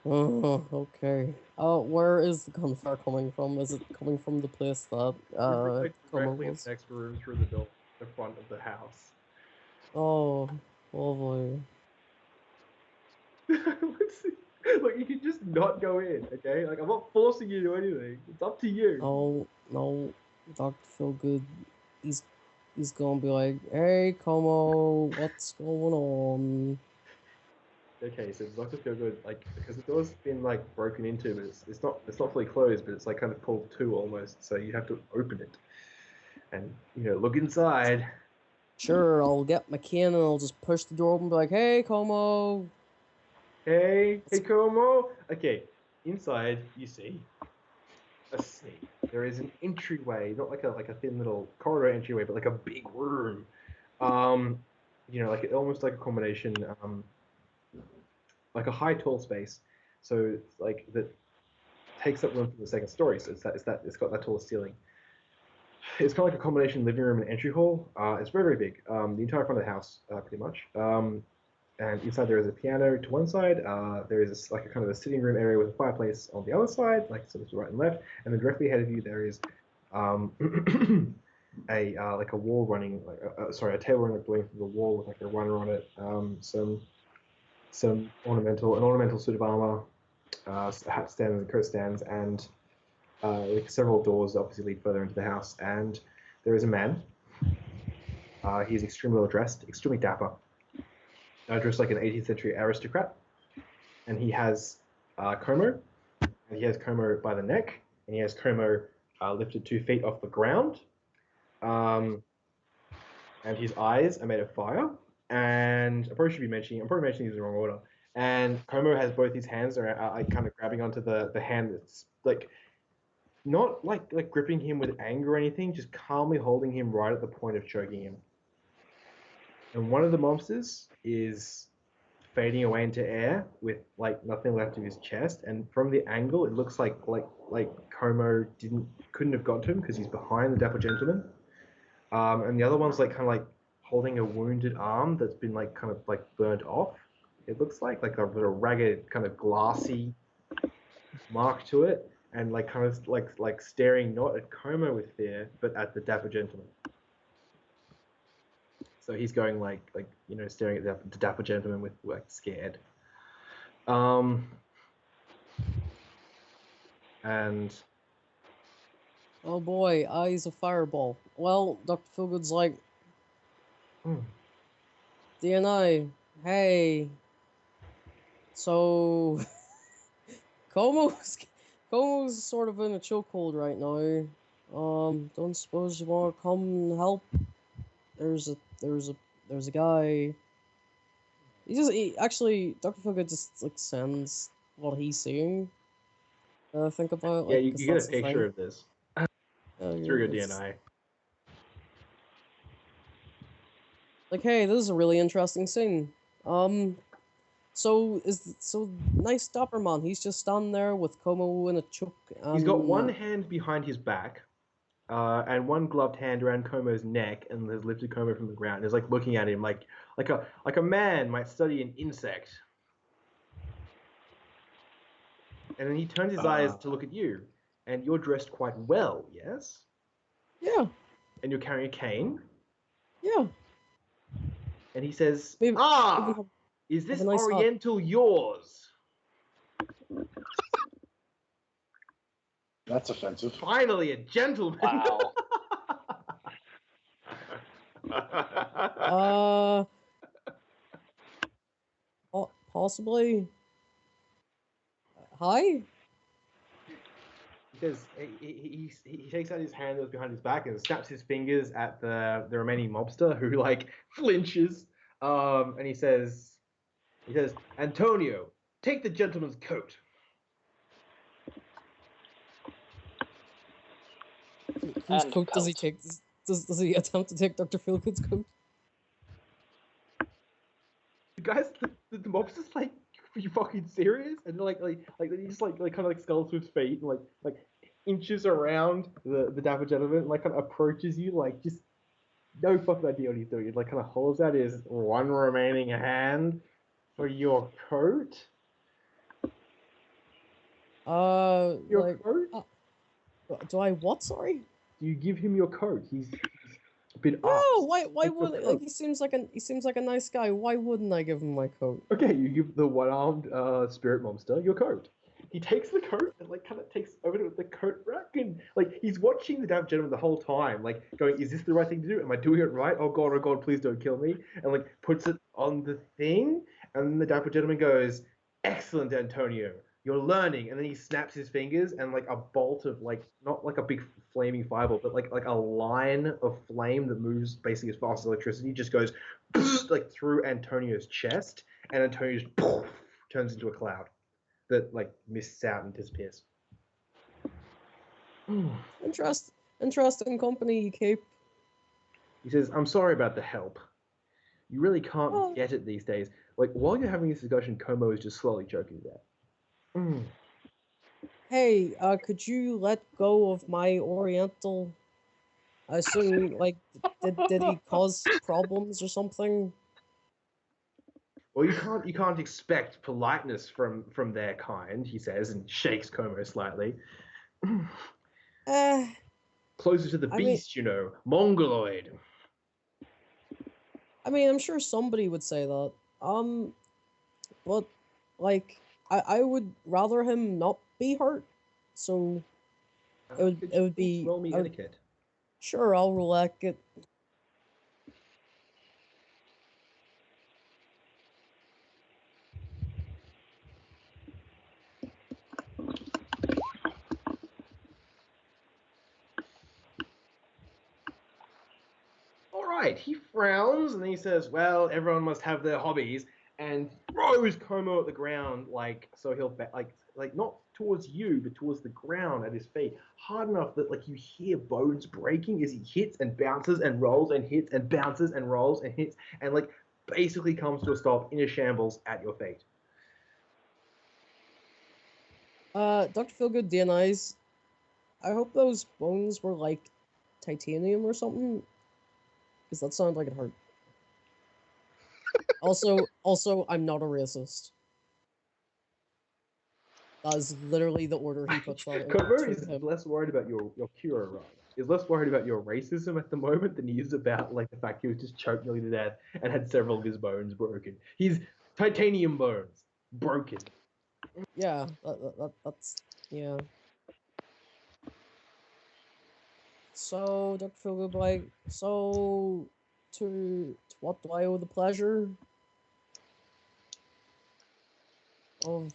okay. Where is the gunfire coming from? Is it coming from the place that Directly Coma in the was? next room through the door, the front of the house. Oh boy. Look, you can just not go in, okay? Like, I'm not forcing you to do anything. It's up to you. Oh no, Dr. Feelgood, he's gonna be like, hey, Como, what's going on? Okay, so Dr. Feelgood, like, because the door's been like broken into, but it's not fully closed, but it's like kind of pulled to almost. So you have to open it, and look inside. Sure, I'll get my can and I'll just push the door open and be like, hey, Como. Hey, Como. Okay, inside you see a snake. There is an entryway, not like a thin little corridor entryway, but like a big room. Like almost like a combination, like a high tall space. So it's like that takes up room for the second story. So it's got that tall ceiling. It's kind of like a combination living room and entry hall. It's very, very big. The entire front of the house, pretty much. And inside there is a piano to one side. There is like a kind of a sitting room area with a fireplace on the other side, like so it's right and left. And then directly ahead of you there is like a wall running, a table running through the wall with like a runner on it. An ornamental suit of armor, hat stands and coat stands, and like several doors obviously lead further into the house. And there is a man. He's extremely well dressed, extremely dapper. Dressed like an 18th century aristocrat, and he has Como, and he has Como by the neck, and he has Como lifted 2 feet off the ground, and his eyes are made of fire. And I'm probably mentioning these in the wrong order. And Como has both his hands are kind of grabbing onto the hand that's like not like gripping him with anger or anything, just calmly holding him right at the point of choking him. And one of the monsters is fading away into air with like nothing left of his chest, and from the angle it looks like Como couldn't have got to him because he's behind the dapper gentleman. And the other one's like kind of like holding a wounded arm that's been like kind of like burnt off. It looks like a ragged kind of glassy mark to it, and like kind of like staring not at Como with fear, but at the dapper gentleman. So he's going like staring at the dapper gentleman with like scared. And Oh boy, eyes of fireball. Well, Dr. Feelgood's like, DNI, hey. So, Como's sort of in a chokehold right now. Don't suppose you want to come and help? There's a guy. Actually, Dr. Fuga just like sends what he's seeing. Think about Yeah, like you 'cause get a that's the picture thing. of this Yeah, through your it's DNI. like, hey, this is a really interesting scene. So nice Dopperman. He's just standing there with Como in a choke. He's got one hand behind his back, and one gloved hand around Como's neck, and has lifted Como from the ground. He's like looking at him like a man might study an insect. And then he turns his eyes to look at you, and you're dressed quite well, yes? Yeah. And you're carrying a cane. Yeah. And he says, Maybe, is this nice Oriental yours? That's offensive. Finally, a gentleman. Wow. Possibly. Hi. He says he takes out his hand that's behind his back and snaps his fingers at the remaining mobster who like flinches. And he says, Antonio, take the gentleman's coat. Whose coat does he take? Does he attempt to take Dr. Feelgood's coat? The guys, the mobster's like, are you fucking serious? And like he just like kind of like skulls with his feet and like inches around the dapper gentleman and like kind of approaches you like just no fucking idea what he's doing. He like kind of holds out his one remaining hand for your coat. Your coat? Do I what? Sorry. Do you give him your coat? He's been no. Why would like he seems like a nice guy. Why wouldn't I give him my coat? Okay, you give the one-armed spirit monster your coat. He takes the coat and like kind of takes over to the coat rack and like he's watching the damn gentleman the whole time, like going, "Is this the right thing to do? Am I doing it right? Oh god, please don't kill me!" And like puts it on the thing, and the dapper gentleman goes, "Excellent, Antonio. You're learning." And then he snaps his fingers, and like a bolt of like not like a big flaming fireball, but like a line of flame that moves basically as fast as electricity just goes like through Antonio's chest, and Antonio just turns into a cloud that like mists out and disappears. Interesting company you keep. He says, "I'm sorry about the help. You really can't get it these days. Like while you're having this discussion, Como is just slowly choking to death." Hey, could you let go of my Oriental? I assume, like, did he cause problems or something? Well, you can't expect politeness from their kind, he says, and shakes Como slightly. Closer to the beast, you know, Mongoloid. I mean, I'm sure somebody would say that. But like, I would rather him not be hurt. So it would be roll me etiquette. Sure, I'll roll etiquette. Alright, he frowns and then he says, "Well, everyone must have their hobbies," and throws Como at the ground, like, so he'll, like not towards you, but towards the ground at his feet, hard enough that, like, you hear bones breaking as he hits and bounces and rolls and hits and bounces and rolls and hits, and, like, basically comes to a stop in a shambles at your feet. Dr. Feelgood DNIs. I hope those bones were, like, titanium or something. Because that sounded like it hurt. Also, I'm not a racist. That is literally the order he puts that in. Como is less worried about your cure run. He's less worried about your racism at the moment than he is about like the fact he was just choked nearly to death and had several of his bones broken. He's titanium bones broken. Yeah, that's yeah. So Dr. Feelgood, like, so to what do I owe the pleasure of?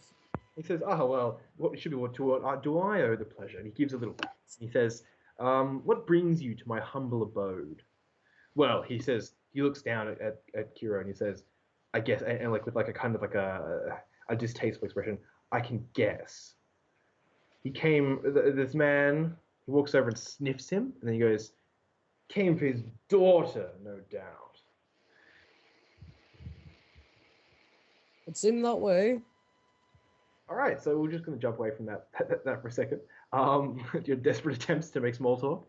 He says, "Oh well, what should be what do I owe the pleasure?" And he gives a little laugh. He says, "What brings you to my humble abode?" Well, he says he looks down at Kiro and he says, "I guess," and like with like a kind of like a distasteful expression. I can guess. He came. This man. He walks over and sniffs him, and then he goes, "Came for his daughter, no doubt." It seemed that way. All right, so we're just going to jump away from that for a second. Your desperate attempts to make small talk.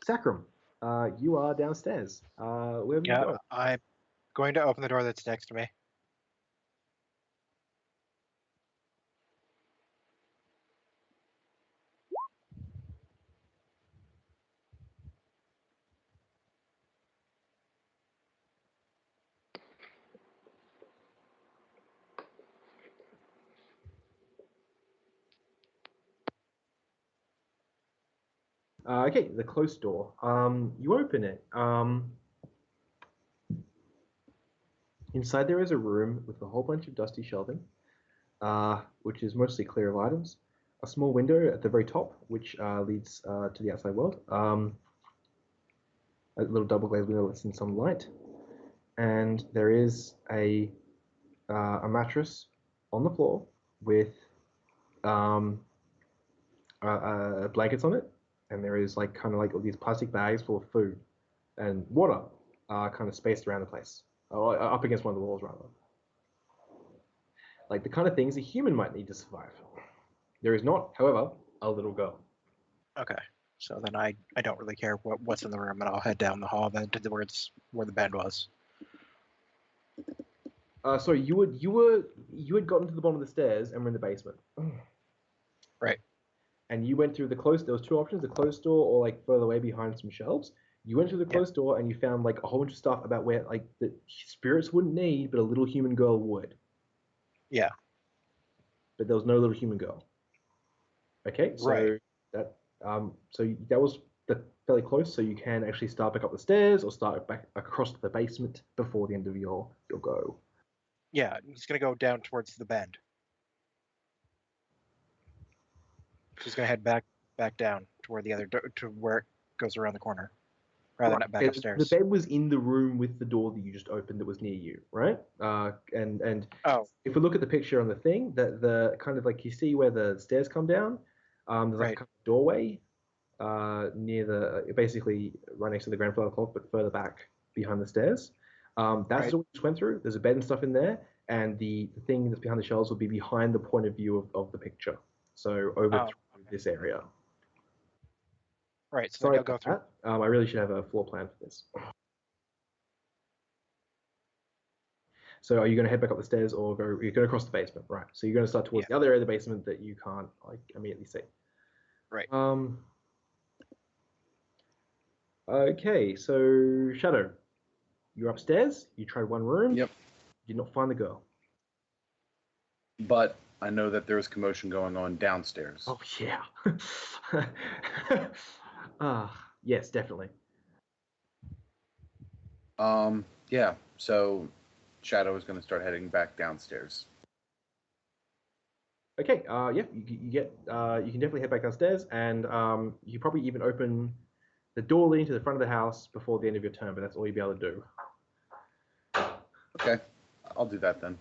Sacrum, you are downstairs. Where have you Yeah, gone? I'm going to open the door that's next to me. Okay, the closed door. You open it. Inside there is a room with a whole bunch of dusty shelving, which is mostly clear of items. A small window at the very top, which leads to the outside world. A little double glazed window lets in some light, and there is a mattress on the floor with um, blankets on it, and there is like kind of like all these plastic bags full of food and water, kind of spaced around the place, up against one of the walls rather. Like the kind of things a human might need to survive. There is not, however, a little girl. Okay. So then I don't really care what's in the room, and I'll head down the hall then to where the bed was. So you had gotten to the bottom of the stairs and were in the basement. Right. And you went through the closed. There was two options: the closed door or like further away behind some shelves. You went through the closed door and you found like a whole bunch of stuff about where like the spirits wouldn't need, but a little human girl would. Yeah. But there was no little human girl. Okay, so Right. that was fairly close. So you can actually start back up the stairs or start back across to the basement before the end of your go. Yeah, he's gonna go down towards the bend. He's gonna head back down to where the other to where it goes around the corner, rather than back The upstairs. bed was in the room with the door that you just opened that was near you, right? And Oh, if we look at the picture on the thing, the kind of like you see where the stairs come down, there's like right. a kind of doorway near basically right next to the grandfather clock, but further back behind the stairs. That's Right. the door we just went through. There's a bed and stuff in there, and the thing that's behind the shelves will be behind the point of view of the picture. So over Oh, through this area. right. So Sorry then he'll go about through. that. I really should have a floor plan for this. So are you going to head back up the stairs or go? You're going to cross the basement, right? So you're going to start towards the other area of the basement that you can't like immediately see. Right. Okay, so Shadow, you're upstairs. You tried one room. Yep. Did not find the girl. But I know that there is commotion going on downstairs. Oh yeah. Yes, definitely. Yeah. So Shadow is going to start heading back downstairs. Okay. Yeah. You can definitely head back downstairs, and you probably even open the door leading to the front of the house before the end of your turn. But that's all you'll be able to do. Okay. I'll do that then.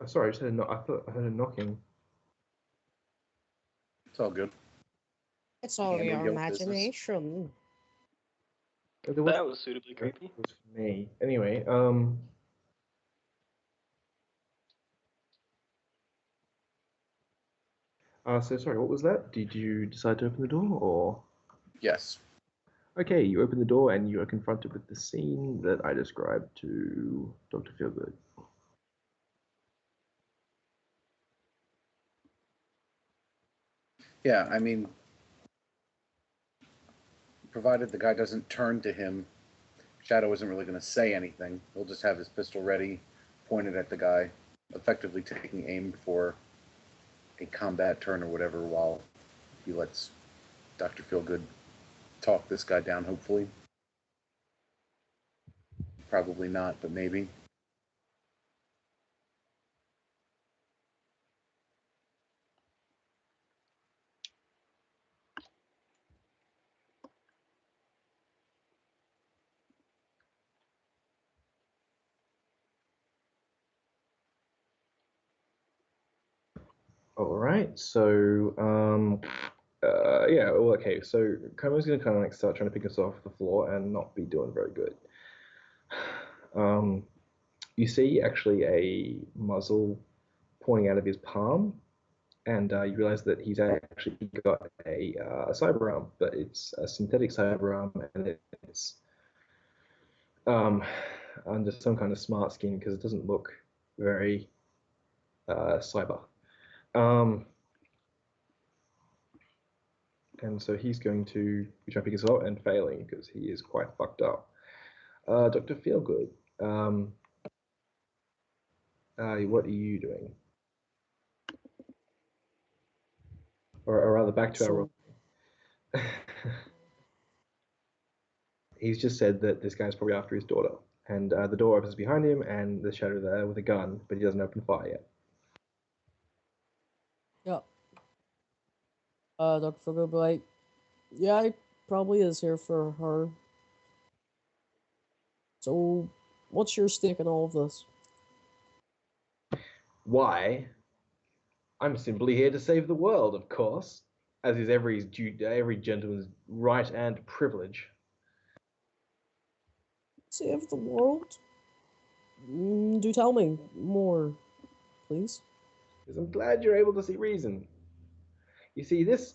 Sorry, I just had a knock. I thought I heard a knocking. It's all good. It's all Handle your your business. imagination. That was suitably creepy. It was for me. Anyway, so sorry, what was that? Did you decide to open the door, or? Yes. Okay, you open the door and you are confronted with the scene that I described to Dr. Feelgood. Yeah, I mean, provided the guy doesn't turn to him Shadow isn't really going to say anything. He'll just have his pistol ready, pointed at the guy, effectively taking aim for a combat turn or whatever while he lets Dr. Feelgood talk this guy down, hopefully. Probably not, but maybe. All right, so yeah, well, okay. So Como's gonna kind of like start trying to pick us off the floor and not be doing very good. You see actually a muzzle pointing out of his palm, and you realize that he's actually got a cyber arm, but it's a synthetic cyber arm, and it's under some kind of smart skin because it doesn't look very cyber. And so he's going to be trying to pick us up and failing because he is quite fucked up. Dr. Feelgood, what are you doing? Or rather, back to our role. He's just said that this guy's probably after his daughter. And the door opens behind him, and there's Shadow there with a gun, but he doesn't open fire yet. Yeah. Dr. Feelgood will be like, yeah, he probably is here for her. So, what's your stake in all of this? Why? I'm simply here to save the world, of course, as is every gentleman's right and privilege. Save the world? Do tell me more, please. Because I'm glad you're able to see reason. You see, this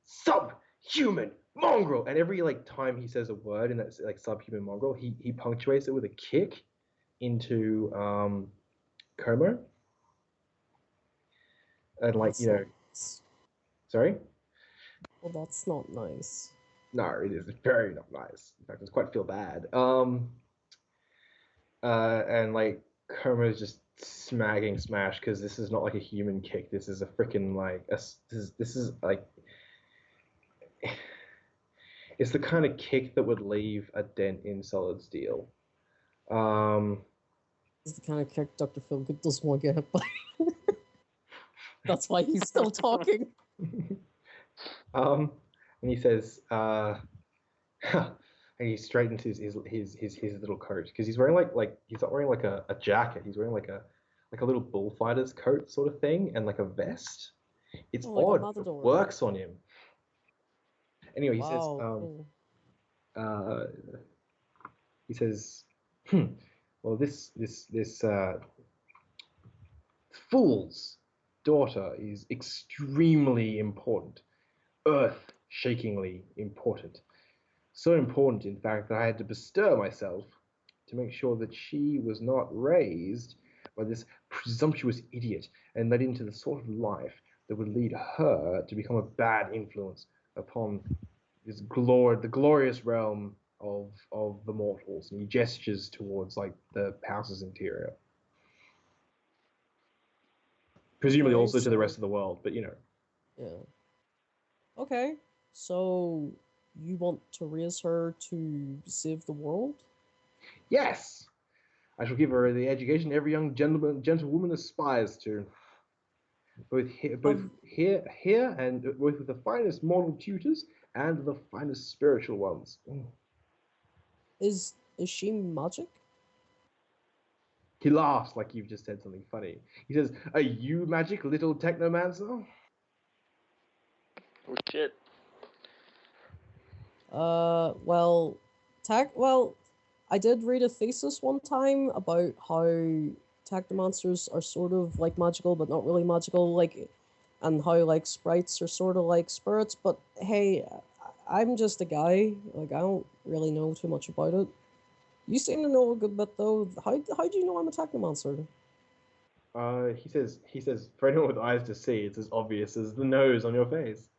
subhuman mongrel, and every time he says a word in that subhuman mongrel, he punctuates it with a kick into Como. And nice. Sorry? Well, that's not nice. No, it is very not nice. In fact, it's quite feel bad. And Como is just smacking Smash because this is not like a human kick. This is a freaking this is it's the kind of kick that would leave a dent in solid steel. It's the kind of kick Dr. Feelgood doesn't want to get hit by. That's why he's still talking. And he says, and he straightens his little coat because he's wearing he's not wearing a jacket. He's wearing like a little bullfighter's coat sort of thing and like a vest. It's odd. It works on him. Anyway, he says, well, this fool's daughter is extremely important, earth-shakingly important. So important, in fact, that I had to bestir myself to make sure that she was not raised by this presumptuous idiot and led into the sort of life that would lead her to become a bad influence upon the glorious realm of the mortals. And he gestures towards the house's interior. Presumably also to the rest of the world, but Yeah. Okay, so you want to raise her to save the world? Yes! I shall give her the education every young gentlewoman aspires to. Both here and both with the finest mortal tutors and the finest spiritual ones. Is she magic? He laughs like you've just said something funny. He says, "Are you magic, little technomancer?" Oh shit. Well, I did read a thesis one time about how technomancers are sort of like magical, but not really magical, and how sprites are sort of like spirits. But hey, I'm just a guy. I don't really know too much about it. You seem to know a good bit, though. How do you know I'm a technomancer? He says, for anyone with eyes to see, it's as obvious as the nose on your face.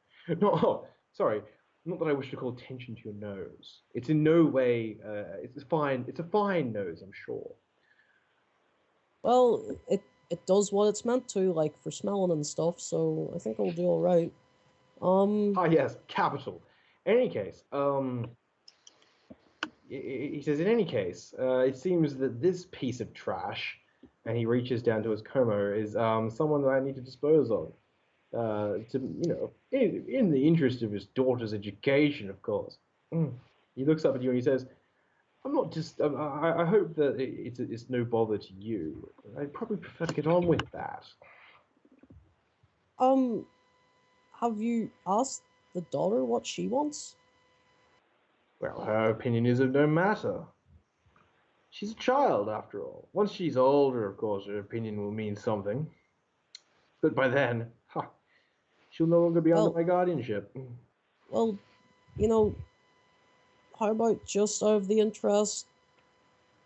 No, sorry. Not that I wish to call attention to your nose. It's in no way. It's fine. It's a fine nose, I'm sure. Well, it does what it's meant to, like for smelling and stuff. So I think I'll do all right. Ah, yes, capital. In any case, he says, in any case, it seems that this piece of trash, and he reaches down to his Como, is someone that I need to dispose of. In the interest of his daughter's education, of course. He looks up at you and he says, I'm not just. I hope that it's no bother to you. I'd probably prefer to get on with that. Have you asked the daughter what she wants? Well, her opinion is of no matter. She's a child, after all. Once she's older, of course, her opinion will mean something. But by then, she'll no longer be under my guardianship. Well, how about just out of the interest,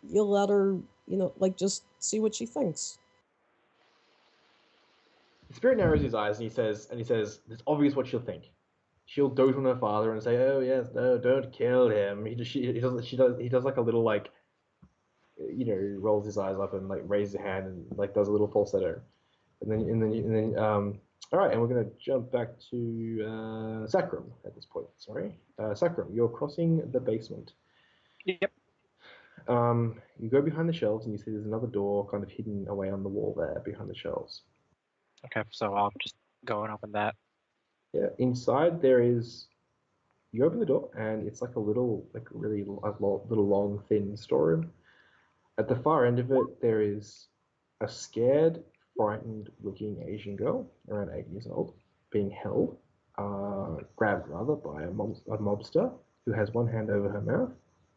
you let her, just see what she thinks. The spirit narrows his eyes and he says, it's obvious what she'll think. She'll dote on her father and say, "Oh yes, no, don't kill him." He does like a little like, rolls his eyes up and like raises his hand and like does a little falsetto, all right, and we're gonna jump back to Sacrum at this point. Sorry, Sacrum, you're crossing the basement. Yep. You go behind the shelves and you see there's another door kind of hidden away on the wall there behind the shelves. Okay, so I'll just go and open that. Yeah, inside there is. You open the door and it's like a little, like really little long, thin storeroom. At the far end of it, there is a scared, frightened-looking Asian girl, around 8 years old, being held, grabbed rather, by a mobster who has one hand over her mouth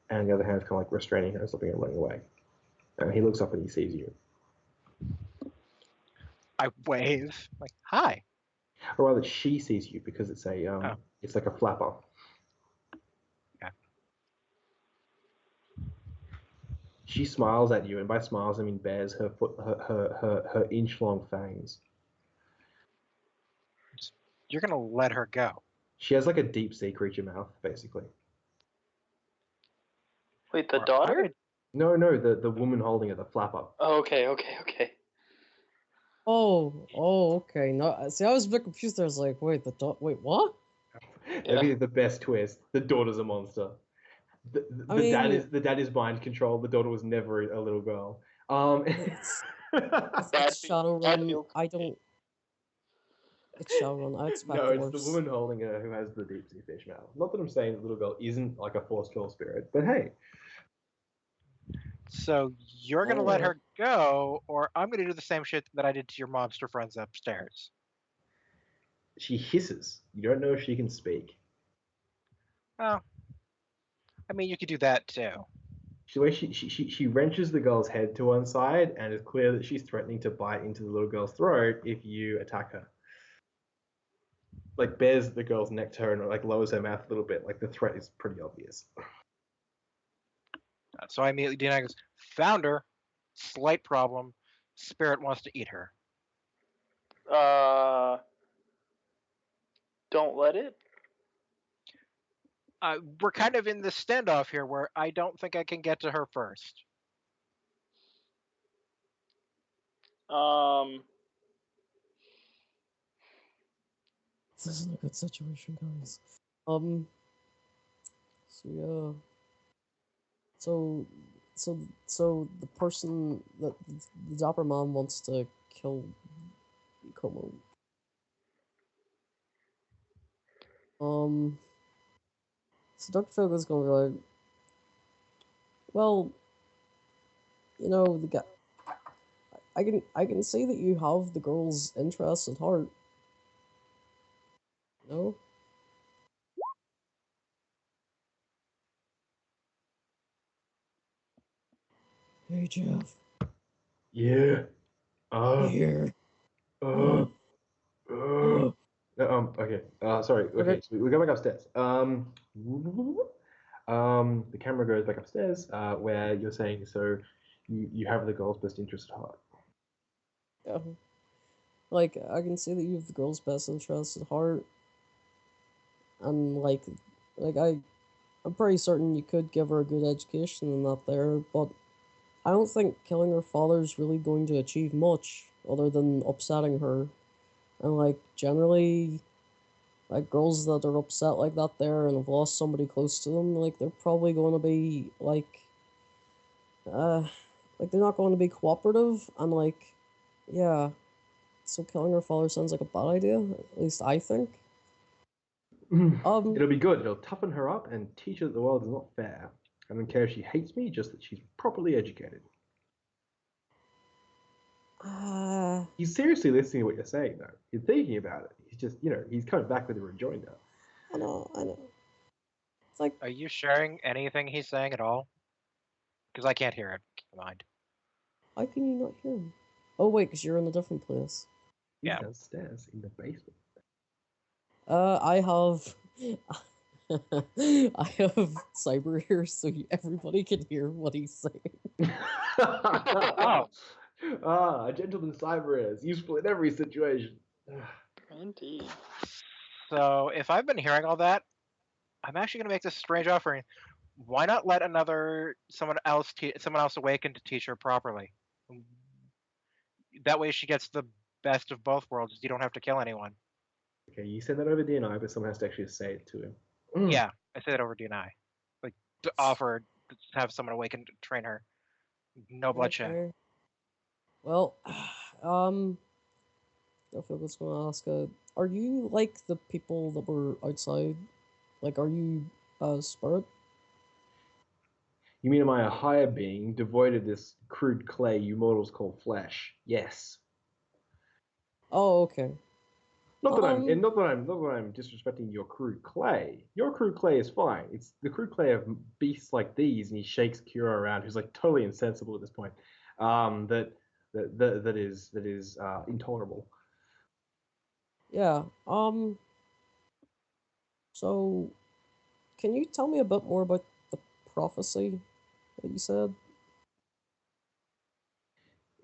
and the other hand is kind of like restraining her, stopping her running away. And he looks up and he sees you. I wave, like, hi. Or rather, she sees you because it's it's like a flapper. Okay. She smiles at you, and by smiles I mean bares her inch-long fangs. You're gonna let her go. She has like a deep sea creature mouth, basically. Wait, the daughter? No, the woman holding it, the flapper. Oh, okay. Oh, okay. No, see, I was a bit confused. I was like, wait, wait, what? That'd be the best twist. The daughter's a monster. The dad is mind controlled. The daughter was never a little girl. It's Shadowrun. It's Shadowrun. I expect no, it's worse. the woman holding her who has the deep sea fish mouth. Not that I'm saying the little girl isn't like a force kill spirit, but hey. So you're gonna let her go, or I'm gonna do the same shit that I did to your mobster friends upstairs. She hisses. You don't know if she can speak. Oh, I mean, you could do that too. She wrenches the girl's head to one side, and it's clear that she's threatening to bite into the little girl's throat if you attack her. Like bears the girl's neck to her and like lowers her mouth a little bit. Like the threat is pretty obvious. So I immediately deny goes, found her, slight problem, spirit wants to eat her. Don't let it. We're kind of in this standoff here where I don't think I can get to her first. This isn't a good situation, guys. So yeah. So the person that the Dapper Mom wants to kill Como. So Dr. Phil's gonna be like, well, the guy. I can see that you have the girl's interest at heart. No. Hey Jeff. Yeah. Here. Okay. Sorry. Okay. So we go back upstairs. The camera goes back upstairs, where you're saying, so you have the girl's best interest at heart. Yeah. Like, I can see that you have the girl's best interest at heart. And, like, Like, I'm pretty certain you could give her a good education and that there, but I don't think killing her father's really going to achieve much other than upsetting her. And, like, generally, like, girls that are upset like that there and have lost somebody close to them, like, they're probably going to be, uh, like, they're not going to be cooperative, and, like, yeah. So killing her father sounds like a bad idea, at least I think. It'll be good. It'll toughen her up and teach her that the world is not fair. I don't care if she hates me, just that she's properly educated. He's seriously listening to what you're saying, though. He's thinking about it. He's just, he's coming back with a rejoinder. I know. It's like, Are you sharing anything he's saying at all? Because I can't hear it. Keep in mind. how can you not hear him? Oh wait, because you're in a different place. He's Yeah. downstairs in the basement. I have, I have cyber ears, so everybody can hear what he's saying. Oh. A gentleman cyber is useful in every situation. Indeed. So if I've been hearing all that, I'm actually going to make this strange offering. Why not let someone else awaken to teach her properly? That way she gets the best of both worlds. You don't have to kill anyone. Okay, you said that over DNI, but someone has to actually say it to him. Yeah, I say that over DNI. Like, to offer to have someone awaken to train her. No bloodshed. Okay. Well, I feel what's going to ask. Are you like the people that were outside? Like, are you a spirit? You mean am I a higher being, devoid of this crude clay you mortals call flesh? Yes. Oh, okay. Not that I'm disrespecting your crude clay. Your crude clay is fine. It's the crude clay of beasts like these, and he shakes Kira around, who's like totally insensible at this point. That is intolerable. Yeah. So, can you tell me a bit more about the prophecy that you said?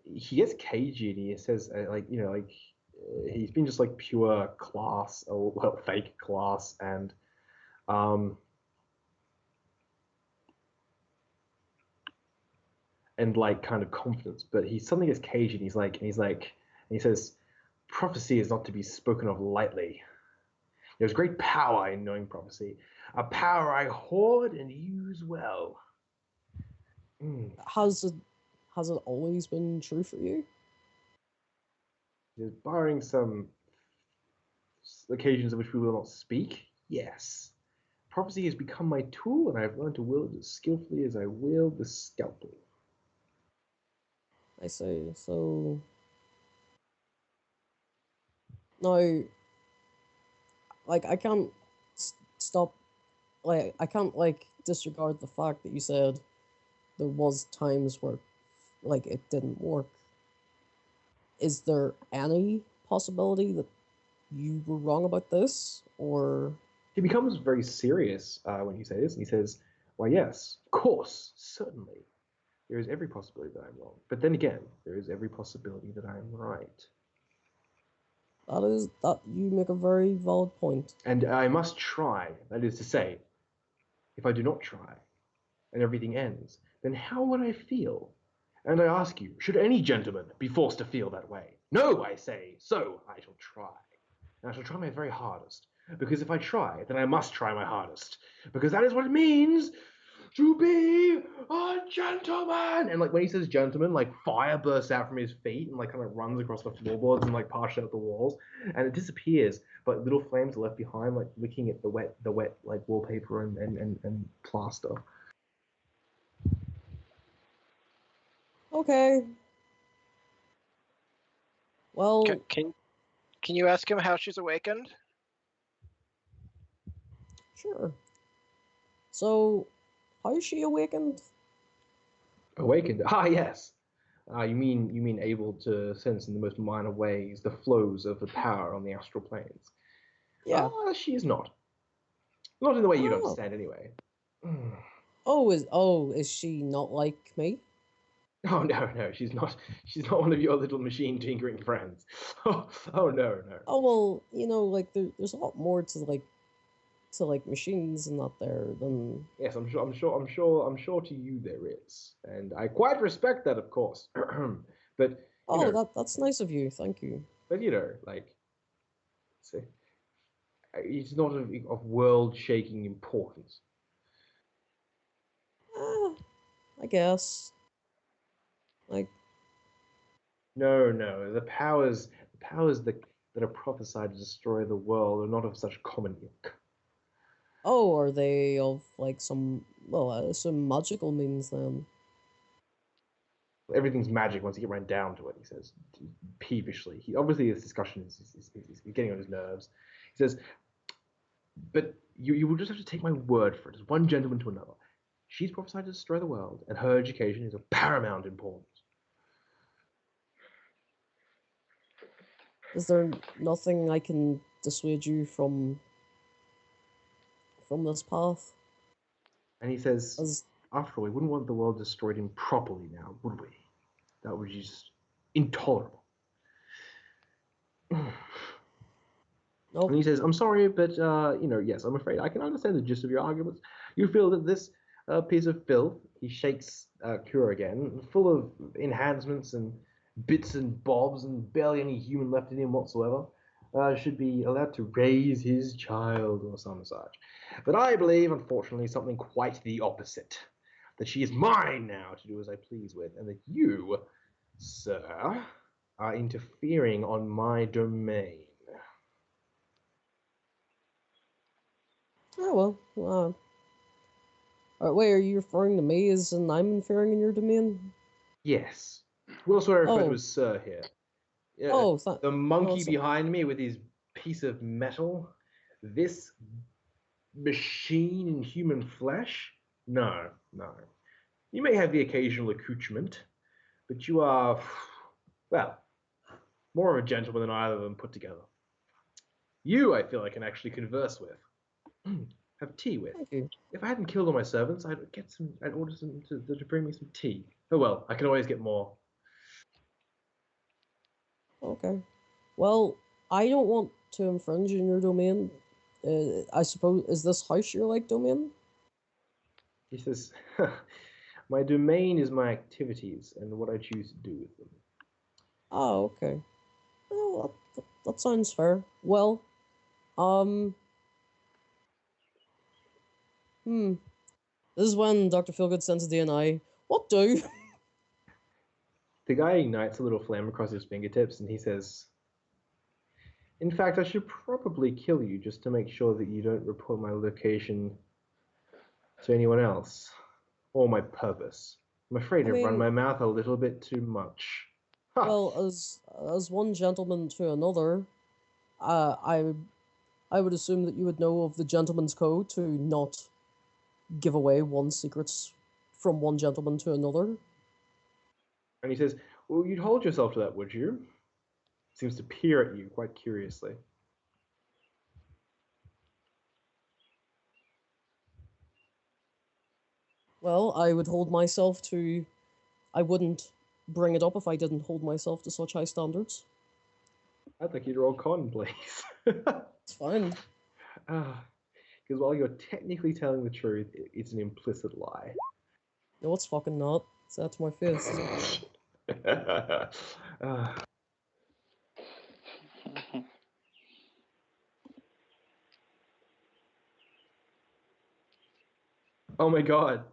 He gets cagey and he says he's been just like pure class or well, fake class um and like kind of confidence, but he suddenly gets cagey and he says prophecy is not to be spoken of lightly. There's great power in knowing prophecy, a power I hoard and use well. Has it always been true for you? Barring some occasions in which we will not speak, yes. Prophecy has become my tool, and I've learned to wield it as skillfully as I wield the scalpel. I say so. Now, like, I can't stop. Like, I can't disregard the fact that you said there was times where like it didn't work. Is there any possibility that you were wrong about this, or He becomes very serious when you say this, and he says, "Why, yes, of course, certainly. There is every possibility that I'm wrong. But then again, there is every possibility that I'm right. that you make a very valid point. And I must try. That is to say, if I do not try, and everything ends, then how would I feel? And I ask you, should any gentleman be forced to feel that way? No, I say, so I shall try. And I shall try my very hardest. Because if I try, then I must try my hardest. Because that is what it means to be a gentleman. And like when he says gentleman, like fire bursts out from his feet and like kind of runs across the floorboards and like passes out the walls, and it disappears. But little flames are left behind, like licking at the wet like wallpaper and plaster. Okay. Well, Can you ask him how she's awakened? sure. So, how is she awakened? Awakened. Ah, yes. You mean able to sense in the most minor ways the flows of the power on the astral planes? Yeah. She is not. Not in the way you'd Oh. understand, anyway. Is she not like me? Oh no, she's not. She's not one of your little machine tinkering friends. Oh no. Oh well, like there's a lot more to like to like machines and that there, then yes, I'm sure to you there is, and I quite respect that, of course. But that's nice of you. Thank you. But like, it's not of world-shaking importance. I guess. Like, no, the powers that are prophesied to destroy the world are not of such common ilk. oh, are they of like some magical means then? Everything's magic once you get right down to it, he says peevishly. Obviously this discussion is getting on his nerves. He says, but you will just have to take my word for it, as one gentleman to another. She's prophesied to destroy the world, and her education is of paramount importance. Is there nothing I can dissuade you from this path? And he says, after all, we wouldn't want the world destroyed improperly now, would we? That would be just intolerable. Nope. And he says, I'm sorry, but, yes, I'm afraid I can understand the gist of your arguments. You feel that this piece of filth, he shakes Kura again, full of enhancements and bits and bobs and barely any human left in him whatsoever, should be allowed to raise his child or some such. But I believe, unfortunately, something quite the opposite. That she is mine now to do as I please with, and that you, sir, are interfering on my domain. Oh, well. Wait, are you referring to me as in I'm interfering in your domain? Yes. We also refer to as Sir here. The monkey behind me with his piece of metal. This machine in human flesh? No. You may have the occasional accoutrement, but you are, well, more of a gentleman than either of them put together. You, I feel I can actually converse with, have tea with. If I hadn't killed all my servants, I'd order them to bring me some tea. Oh well, I can always get more. Okay. Well, I don't want to infringe in your domain. I suppose, is this house your like domain? He says, my domain is my activities and what I choose to do with them. Oh, okay. Well, that sounds fair. Well, this is when Dr. Feelgood sends a DNI. What do? The guy ignites a little flame across his fingertips and he says, in fact, I should probably kill you just to make sure that you don't report my location to anyone else or my purpose. I'm afraid I've run my mouth a little bit too much. Well, as one gentleman to another, I would assume that you would know of the gentleman's code to not give away one's secrets from one gentleman to another. And he says, well, you'd hold yourself to that, would you? Seems to peer at you quite curiously. Well, I would hold myself to... I wouldn't bring it up if I didn't hold myself to such high standards. I'd like you to roll con, please. It's fine. Because while you're technically telling the truth, it's an implicit lie. No, it's fucking not. So that's my fist. Oh my god,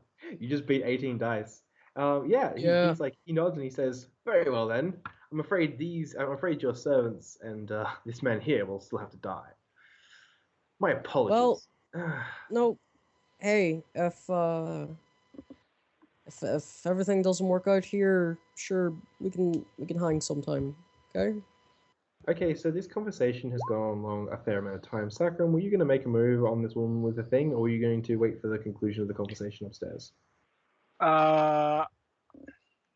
you just beat 18 dice. He's like, he nods and he says, very well then. I'm afraid your servants and this man here will still have to die. My apologies. Well, no. Hey, if everything doesn't work out here, sure, we can hang sometime. Okay? Okay, so this conversation has gone along a fair amount of time. Sakram, were you going to make a move on this woman with the thing, or were you going to wait for the conclusion of the conversation upstairs? I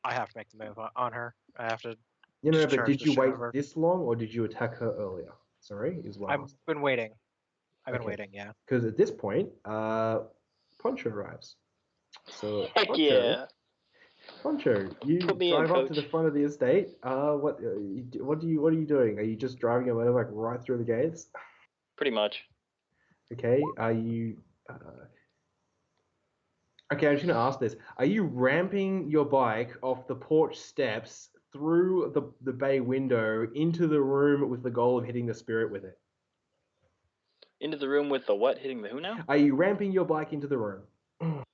have to make the move on her. I have to. But did you wait this long, or did you attack her earlier? Sorry, is what I've been waiting. I've been waiting, yeah. Because at this point, Poncho arrives. So Heck yeah. Poncho, you drive up to the front of the estate. What are you doing? Are you just driving a motorbike right through the gates? Pretty much. Okay, are you... Okay, I'm just going to ask this. Are you ramping your bike off the porch steps through the bay window into the room with the goal of hitting the spirit with it? Into the room with the what? Hitting the who now? Are you ramping your bike into the room? Or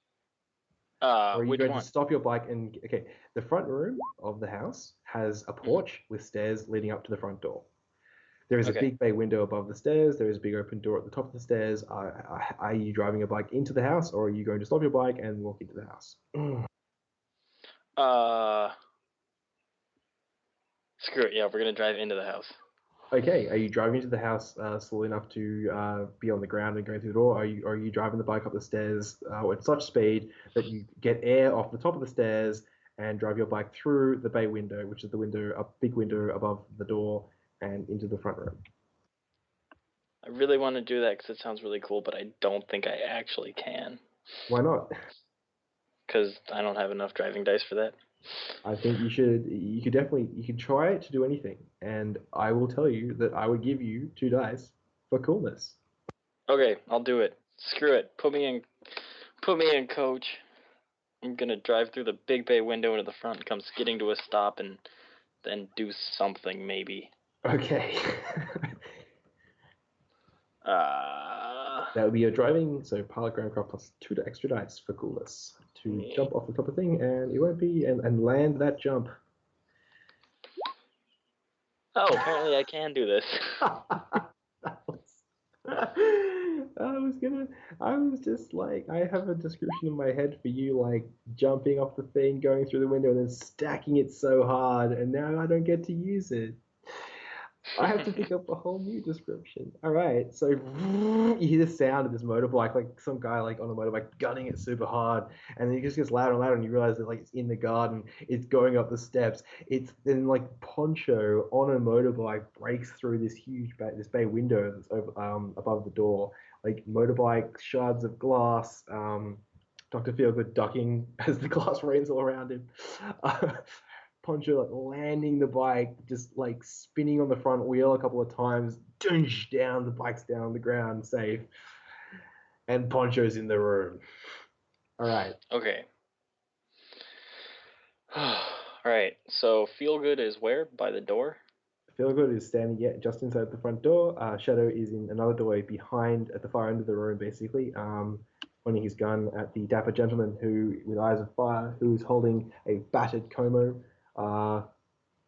are you Which going one? to stop your bike and... Okay, the front room of the house has a porch with stairs leading up to the front door. There is a big bay window above the stairs. There is a big open door at the top of the stairs. Are you driving a bike into the house, or are you going to stop your bike and walk into the house? Screw it. Yeah, we're gonna drive into the house. Okay, are you driving into the house slowly enough to be on the ground and going through the door? Are you driving the bike up the stairs at such speed that you get air off the top of the stairs and drive your bike through the bay window, which is the window, a big window above the door, and into the front room? I really want to do that because it sounds really cool, but I don't think I actually can. Why not? Because I don't have enough driving dice for that. I think you should. You could try to do anything, and I will tell you that I would give you 2 dice for coolness. Okay, I'll do it. Screw it. Put me in, coach. I'm gonna drive through the big bay window into the front, come skidding to a stop, and then do something maybe. Okay. That would be your driving, so pilot ground craft plus 2 extra dice for coolness to jump off the top of the thing, and it won't be and land that jump. Oh, apparently I can do this. I was just like, I have a description in my head for you, like jumping off the thing, going through the window, and then stacking it so hard, and now I don't get to use it. I have to think up a whole new description. All right, so you hear the sound of this motorbike, like some guy like on a motorbike gunning it super hard, and then it just gets louder and louder, and you realize that like it's in the garden, it's going up the steps. It's then like Poncho on a motorbike breaks through this huge this bay window that's over, above the door, like motorbike shards of glass. Dr. Feelgood ducking as the glass rains all around him. Poncho like landing the bike, just like spinning on the front wheel a couple of times, down, the bike's down on the ground, safe. And Poncho's in the room. All right. Okay. All right. So Feelgood is where? By the door? Feelgood is standing just inside the front door. Shadow is in another doorway behind, at the far end of the room, basically, pointing his gun at the dapper gentleman who, with eyes of fire, who is holding a battered Como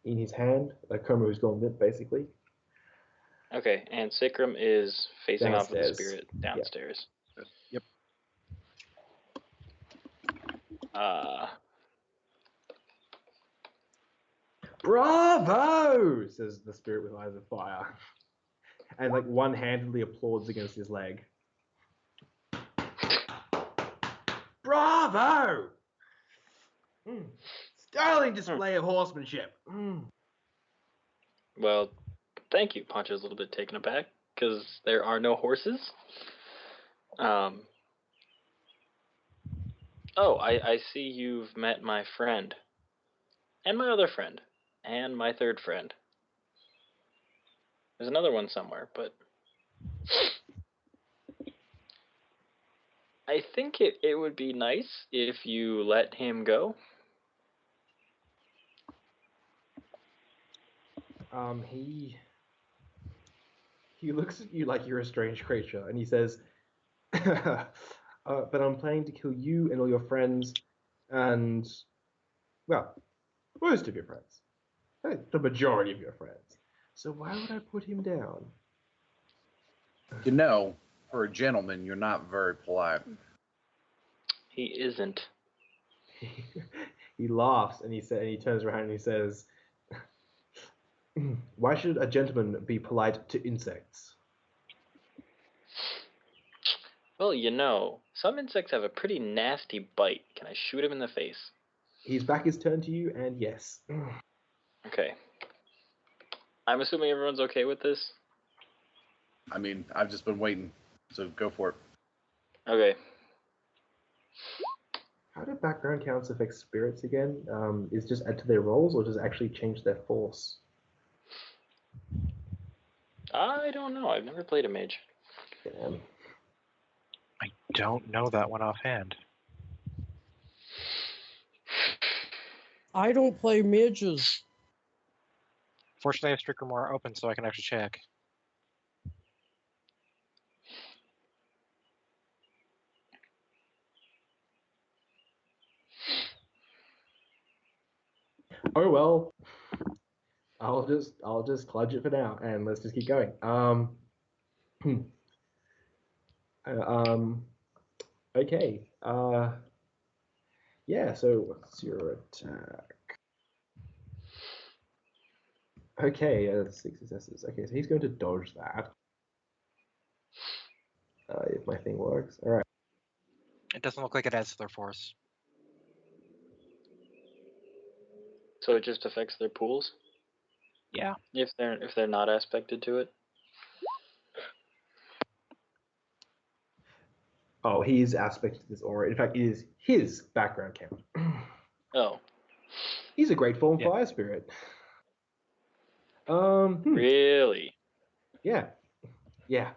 in his hand, a Como who's gone limp, basically. Okay, and Sikram is facing Downstairs. off with the spirit downstairs. Yep. Bravo! Says the spirit with eyes of fire. And like one-handedly applauds against his leg. Bravo! Sterling display of horsemanship. Well, thank you. Poncho's a little bit taken aback because there are no horses. Oh, I see you've met my friend. And my other friend. And my third friend. There's another one somewhere, but... I think it would be nice if you let him go. He looks at you like you're a strange creature, and he says, but I'm planning to kill you and all your friends, and, well, most of your friends. The majority of your friends. So why would I put him down? You know, for a gentleman, you're not very polite. He isn't. He laughs, and he turns around and he says, why should a gentleman be polite to insects? Well, you know, some insects have a pretty nasty bite. Can I shoot him in the face? His back is turned to you, and yes. Okay. I'm assuming everyone's okay with this? I mean, I've just been waiting, so go for it. Okay. How do background counts affect spirits again? Is it just add to their rolls, or does it actually change their force? I don't know. I've never played a mage. Damn. don't know that one offhand. I don't play mages. Fortunately, I have Stricker more open, so I can actually check. Oh well. I'll just kludge it for now, and let's just keep going. Okay. Yeah. So what's your attack? Okay. 6 successes. Okay, so he's going to dodge that. If my thing works. All right. It doesn't look like it adds to their force. So it just affects their pools Yeah. if they're not aspected to it. Oh, he's aspected to this aura. In fact, it is his background count. Oh, He's a great form Yeah. fire spirit. really? Yeah. Yeah.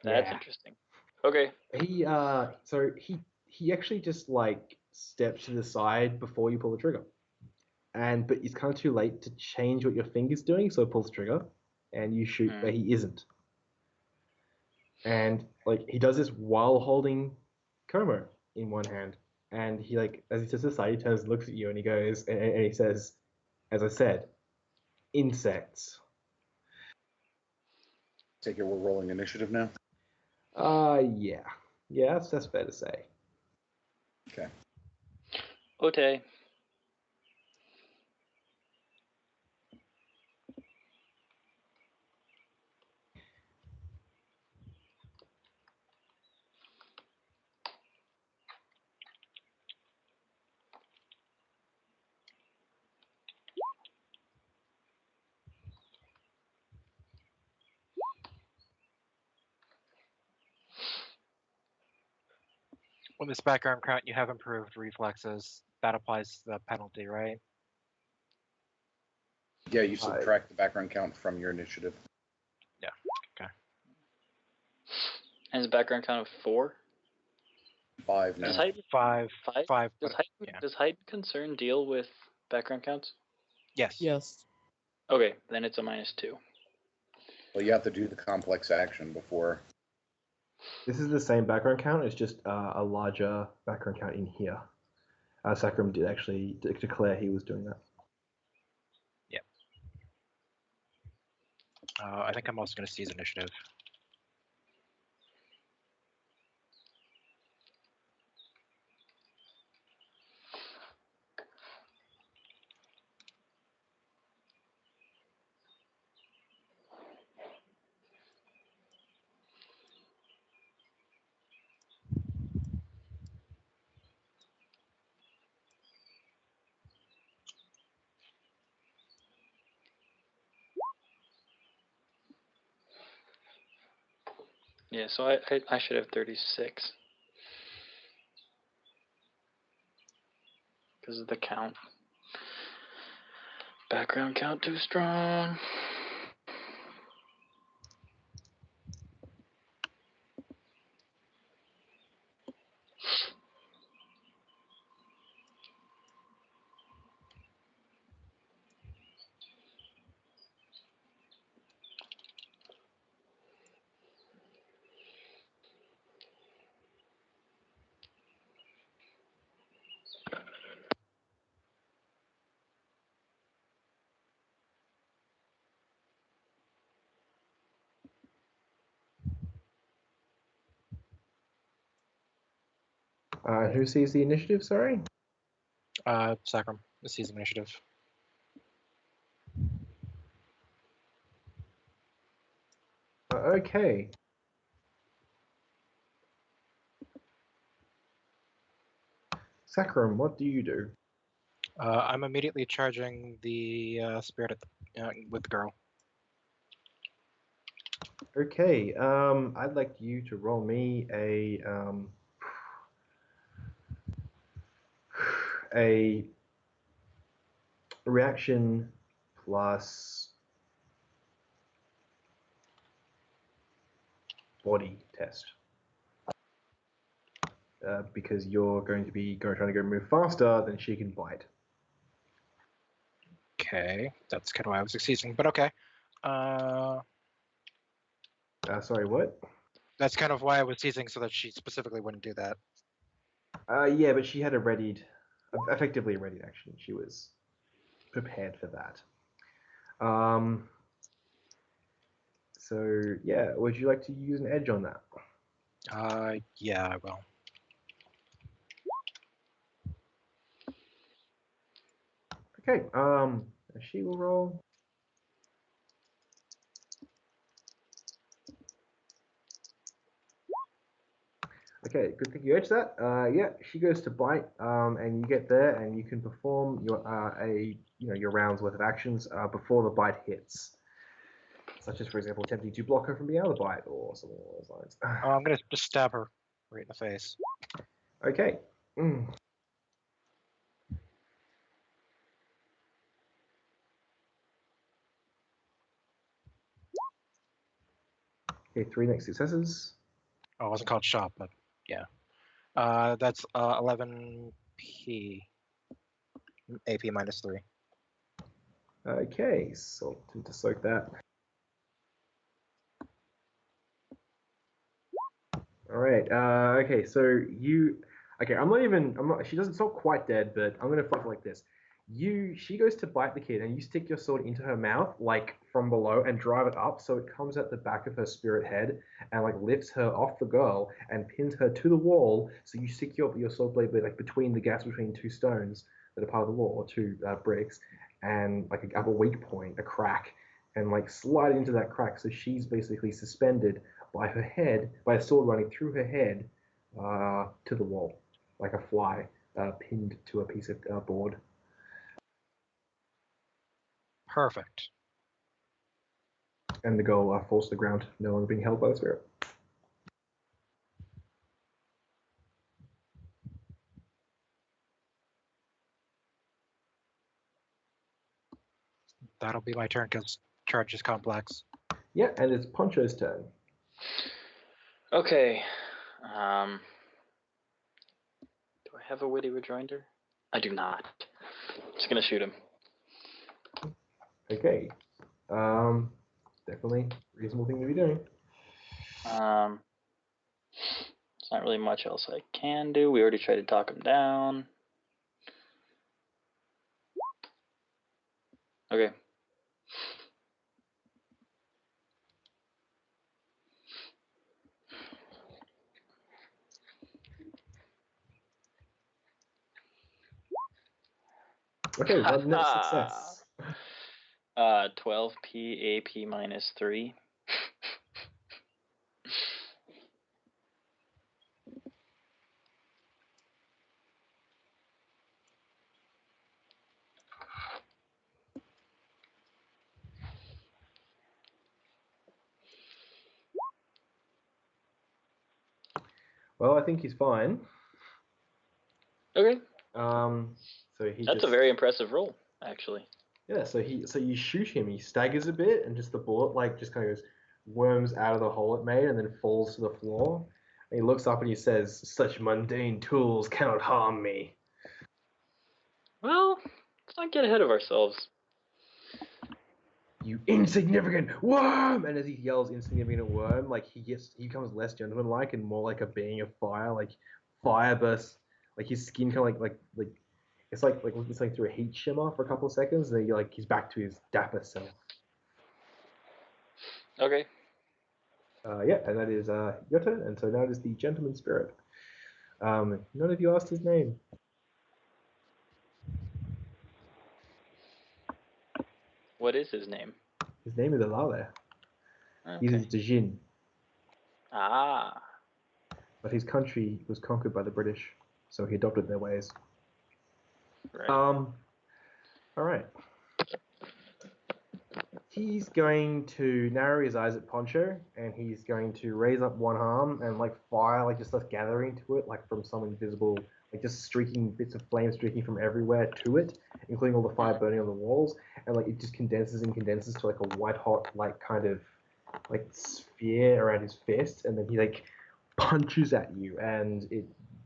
That's Yeah. interesting. Okay. He actually just like steps to the side before you pull the trigger. But it's kind of too late to change what your finger's doing, so it pulls the trigger and you shoot, but he isn't. And like he does this while holding Como in one hand. And he like as he sits aside, he turns and looks at you and he goes and he says, as I said, insects. Take it we're rolling initiative now? Yeah. Yeah, that's fair to say. Okay. Okay. With this background count, you have improved reflexes. That applies the penalty, right? Yeah, you subtract the background count from your initiative. Yeah. Okay. And his background count of 4? 5 now. Does height, Five. does height concern deal with background counts? Yes. Yes. Okay, then it's a -2. Well, you have to do the complex action before. This is the same background count. It's just a larger background count in here. Sakram did actually declare he was doing that. Yeah. I think I'm also going to seize initiative. Yeah, so I should have 36. Because of the count. Background count too strong. Who sees the initiative? Sorry. Sakram, seizing initiative. Okay. Sakram, what do you do? I'm immediately charging the spirit at with the girl. Okay. I'd like you to roll me a reaction plus body test. because you're going to be trying to go move faster than she can bite. Okay, that's kind of why I was succeeding, but okay. Sorry, what? That's kind of why I was teasing, so that she specifically wouldn't do that. Yeah, but she had effectively a readied action. She was prepared for that. So yeah, would you like to use an edge on that? Yeah, I will. Okay. She will roll. Okay, good thing you edged that. Yeah, she goes to bite, and you get there, and you can perform your round's worth of actions before the bite hits, such as, for example, attempting to block her from being able to bite or something along those lines. I'm gonna just stab her right in the face. Okay. Okay, 3 next successes. Oh, it wasn't called shot, but yeah. That's 11p. AP minus 3. Okay, so to soak that. All right. Okay, so you. Okay, I'm not. It's not quite dead, but I'm gonna fuck like this. She goes to bite the kid, and you stick your sword into her mouth, like from below, and drive it up, so it comes at the back of her spirit head, and like lifts her off the girl and pins her to the wall. So you stick your sword blade like between the gaps between two stones that are part of the wall, or two bricks, and like a weak point, a crack, and like slide into that crack. So she's basically suspended by her head, by a sword running through her head to the wall, like a fly pinned to a piece of board. Perfect. And the girl falls to the ground, no longer being held by the spirit. That'll be my turn because charge is complex. Yeah, and it's Poncho's turn. Okay. Do I have a witty rejoinder? I do not. I'm just gonna shoot him. Okay. Definitely reasonable thing to be doing. There's not really much else I can do. We already tried to talk him down. Okay. Okay, one net success. 12p AP minus 3. Well, I think he's fine. Okay. So That's a very impressive roll, actually. Yeah, so you shoot him, he staggers a bit, and just the bullet like just kind of goes worms out of the hole it made and then falls to the floor. And he looks up and he says, "Such mundane tools cannot harm me." Well, let's not get ahead of ourselves. You insignificant worm! And as he yells insignificant worm, like he becomes less gentlemanlike and more like a being of fire, like fire bursts, like his skin kind of like it's like looking something through a heat shimmer for a couple of seconds, and then he's back to his dapper self. Okay. Yeah, and that is your turn, and so now it is the gentleman spirit. None of you asked his name. What is his name? His name is Alale. Okay. He is Djinn. Ah. But his country was conquered by the British, so he adopted their ways. Right. All right. He's going to narrow his eyes at Poncho, and he's going to raise up one arm and like fire, like just starts gathering to it, like from some invisible, like just streaking bits of flame streaking from everywhere to it, including all the fire burning on the walls, and like it just condenses and condenses to like a white hot, like kind of like sphere around his fist, and then he like punches at you, and it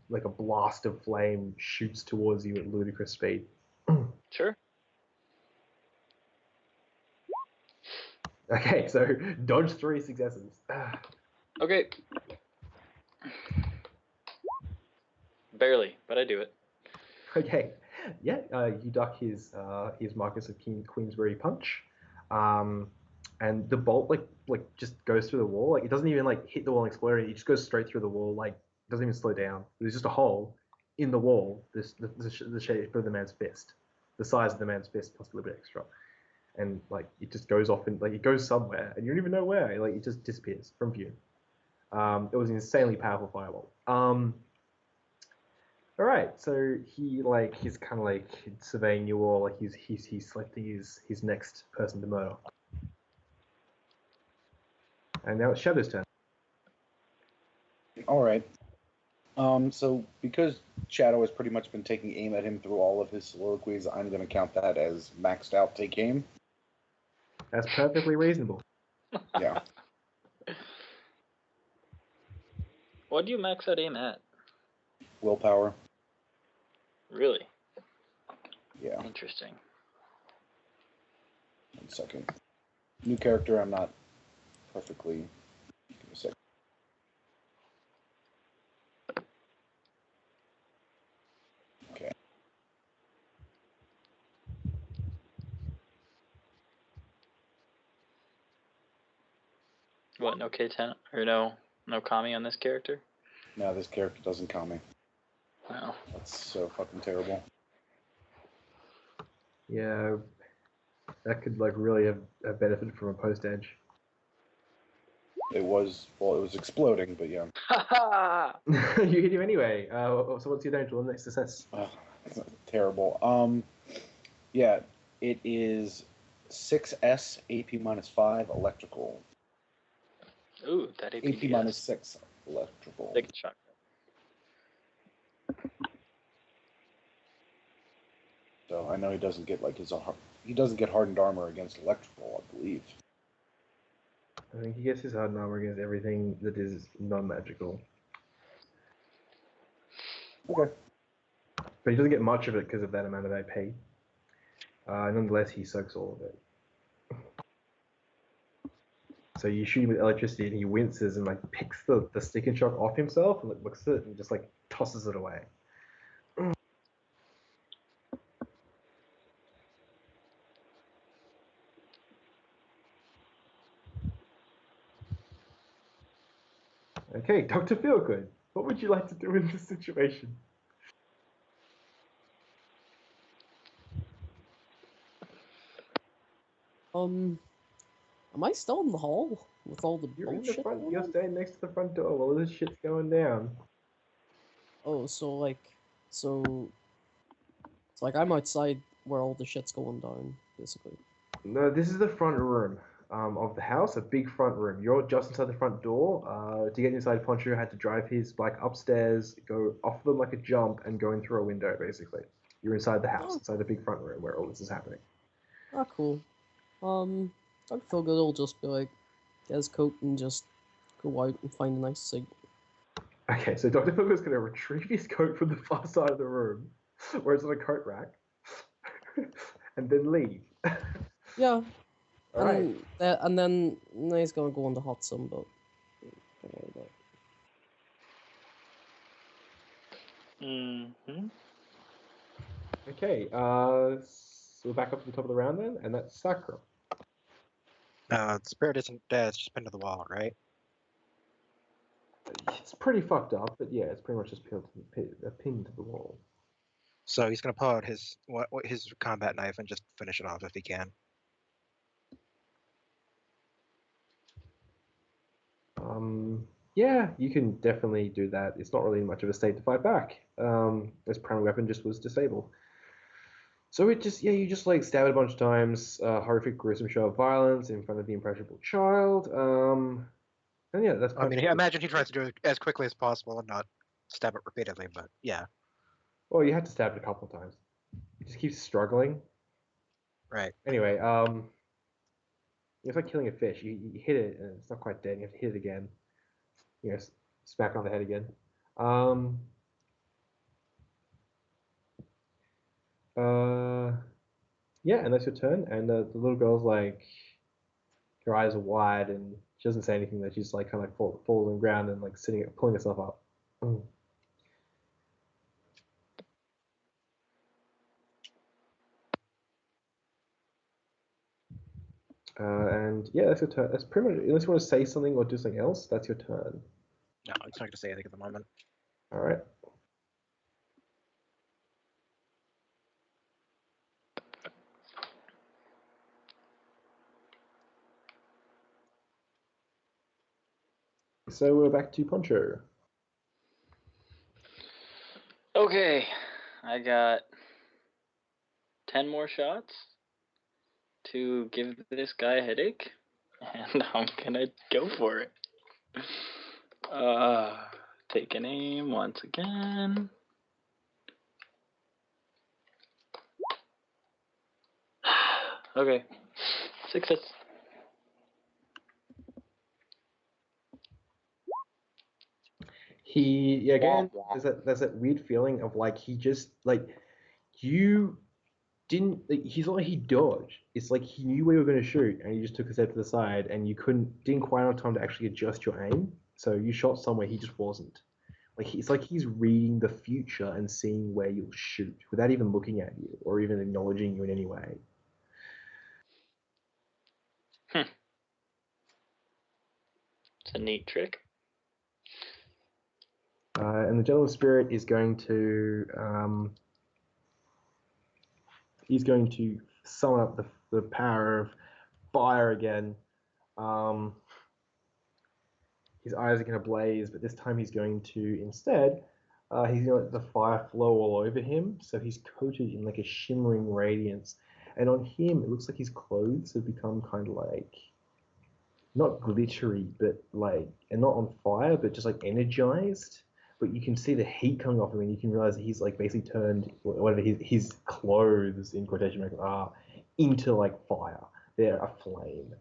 like a blast of flame shoots towards you at ludicrous speed. Sure. Okay, so dodge 3 successes. Okay. Barely, but I do it. Okay, yeah, you duck his Marcus of Queensberry punch, and the bolt like just goes through the wall. Like it doesn't even like hit the wall and explode. It just goes straight through the wall. Like doesn't even slow down. There's just a hole in the wall. The shape of the man's fist, the size of the man's fist plus a little bit extra, and like it just goes off and like it goes somewhere, and you don't even know where. Like it just disappears from view. It was an insanely powerful fireball. All right, so he's kind of like surveying you all, like he's selecting his next person to murder. And now it's Shadow's turn. All right. So because Shadow has pretty much been taking aim at him through all of his soliloquies, I'm going to count that as maxed out take aim. That's perfectly reasonable. Yeah. What do you max that aim at? Willpower. Really? Yeah. Interesting. 1 second. New character, I'm not perfectly... Give me a second. Okay. What, no K10? Or no Kami on this character? No, this character doesn't count me. Wow. That's so fucking terrible. Yeah, that could like really have benefited from a post edge. It was exploding, but yeah. You hit him anyway. So what's your damage? Next success. That's terrible. Yeah, it is 6S, AP minus 5, electrical. Ooh, that AP. AP minus 6, electrical. Take a shot. So I know he doesn't get hardened armor against electrical, I believe. I think he gets his hardened armor against everything that is non-magical. Okay. But he doesn't get much of it because of that amount of AP. Nonetheless, he soaks all of it. So you shoot him with electricity, and he winces and like picks the stick and shock off himself, and like, looks at it and just like tosses it away. Okay, Dr. Feelgood, what would you like to do in this situation? Am I still in the hall with all the You're in the bullshit front. going You're on? standing next to the front door while this shit's going down. Oh, so it's like I'm outside where all the shit's going down, basically. No, this is the front room of the house, a big front room. You're just inside the front door. To get inside, Poncho had to drive his bike upstairs, go off them like a jump, and go in through a window, basically. You're inside the house, inside the big front room where all this is happening. Ah, cool. Dr. Feelgood will just be like, get his coat and just go out and find a nice cig. Okay, so Dr. Phil is going to retrieve his coat from the far side of the room, where it's on a coat rack, and then leave. Yeah. All right. And then he's gonna go into hot sun, but don't worry about it. Mm-hmm. Okay, so we're back up to the top of the round then, and that's Sakura. The spirit isn't dead, it's just pinned to the wall, right? It's pretty fucked up, but yeah, it's pretty much just pinned to the wall. So he's going to pull out his combat knife and just finish it off if he can. Yeah, you can definitely do that. It's not really much of a state to fight back. His primary weapon just was disabled. So you just like stab it a bunch of times, horrific, gruesome show of violence in front of the impressionable child. And yeah, that's. I mean, I imagine he tries to do it as quickly as possible and not stab it repeatedly, but yeah. Well, you have to stab it a couple of times. It just keeps struggling. Right. Anyway, it's like killing a fish. You hit it and it's not quite dead. You have to hit it again. Smack it on the head again. Yeah, and that's your turn. And the little girl's like, her eyes are wide, and she doesn't say anything. That she's like kind of like falls on the ground and like sitting, pulling herself up. Mm. And yeah, that's your turn. That's pretty much. Unless you want to say something or do something else, that's your turn. No, it's not going to say anything at the moment. All right. So we're back to Poncho. Okay, I got 10 more shots to give this guy a headache, and I'm gonna go for it. Take an aim once again. Okay, success. He again, there's that weird feeling of like he just like you didn't. Like, he's not like he dodged. It's like he knew where you were going to shoot, and he just took a step to the side, and you didn't quite have time to actually adjust your aim. So you shot somewhere he just wasn't. Like it's like he's reading the future and seeing where you'll shoot without even looking at you or even acknowledging you in any way. It's a neat trick. And the Gentleman Spirit is going to he's going to summon up the power of fire again. His eyes are going to blaze, but this time he's going to instead he's going to let the fire flow all over him, so he's coated in like a shimmering radiance. And on him, it looks like his clothes have become kind of like not glittery, but like, and not on fire, but just like energized. But you can see the heat coming off him, and you can realize that he's like basically turned whatever his clothes in quotation marks are into like fire. They're a flame.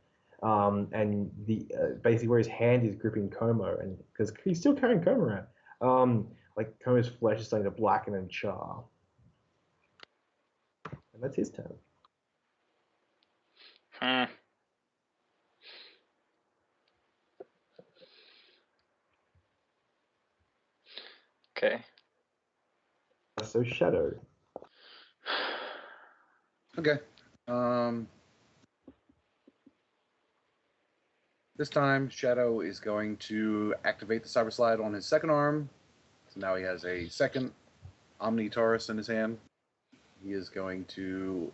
And the basically where his hand is gripping Como, and because he's still carrying Como around, like Como's flesh is starting to blacken and char. And that's his turn. Okay. So Shadow. Okay. This time, Shadow is going to activate the Cyber Slide on his second arm. So now he has a second Omni Taurus in his hand. He is going to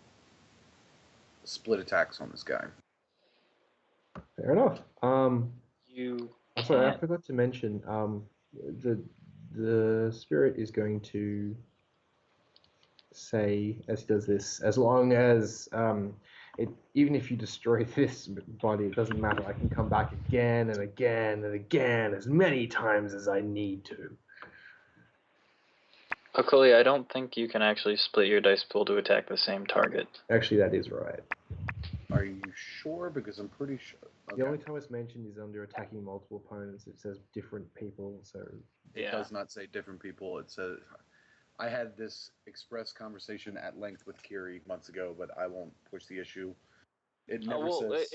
split attacks on this guy. Fair enough. You can't. Sorry, I forgot to mention. The spirit is going to say as he does this, as long as even if you destroy this body, it doesn't matter. I can come back again and again and again as many times as I need to. Luckily, I don't think you can actually split your dice pool to attack the same target. Actually, that is right. Are you sure? Because I'm pretty sure. Okay. The only time it's mentioned is under attacking multiple opponents. It says different people, so it does not say different people. It says. I had this express conversation at length with Kiri months ago, but I won't push the issue. It never says.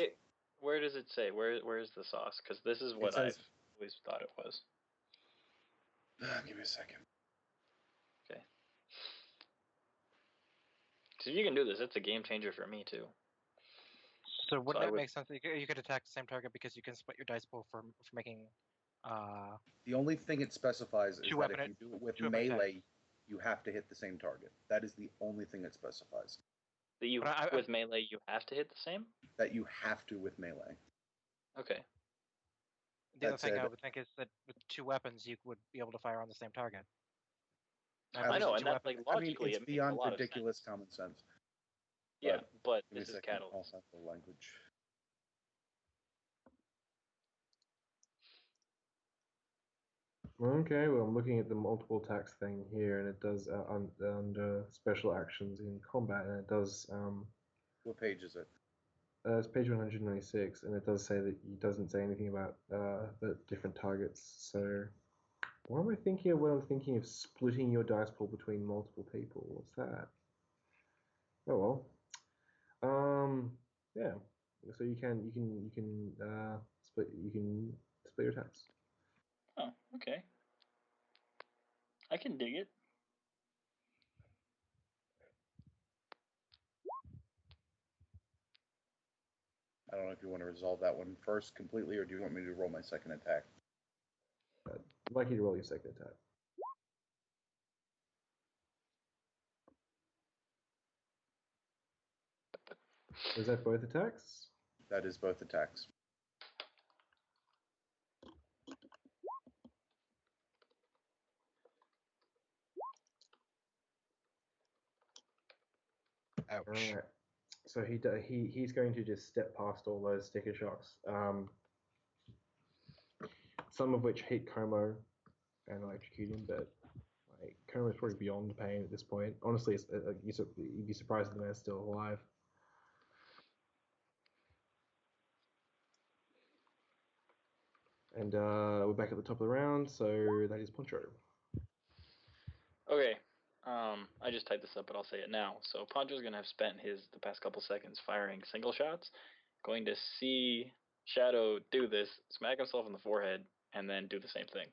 Where does it say? Where's the sauce? Because this is what I've always thought it was. Give me a second. Okay. So if you can do this, it's a game changer for me too. So wouldn't that make sense? You could attack the same target because you can split your dice pool for making. The only thing it specifies is that if you do it with melee, you have to hit the same target. That is the only thing it specifies. That with melee, you have to hit the same? That you have to with melee. Okay. The other thing I would think is that with two weapons, you would be able to fire on the same target. I know, and that's like logically, it's beyond ridiculous common sense. Yeah, but this is cattle. Also the language. Okay, well, I'm looking at the multiple attacks thing here, and it does under special actions in combat, and it does. What page is it? It's page 196, and it does say that it doesn't say anything about the different targets. So, what am I thinking of when I'm thinking of splitting your dice pool between multiple people? What's that? Oh well. Yeah. So you can split your attacks. Oh, okay. I can dig it. I don't know if you want to resolve that one first completely, or do you want me to roll my second attack? I'd like you to roll your second attack. Was that both attacks? That is both attacks. Ouch. All right. So he's going to just step past all those sticker shocks. Some of which hit Como and electrocute him, but like Como is probably beyond pain at this point. Honestly, you'd be surprised if the man's still alive. And we're back at the top of the round, so that is Poncho. Okay. I just typed this up, but I'll say it now. So Poncho's gonna have spent the past couple seconds firing single shots, going to see Shadow do this, smack himself in the forehead, and then do the same thing.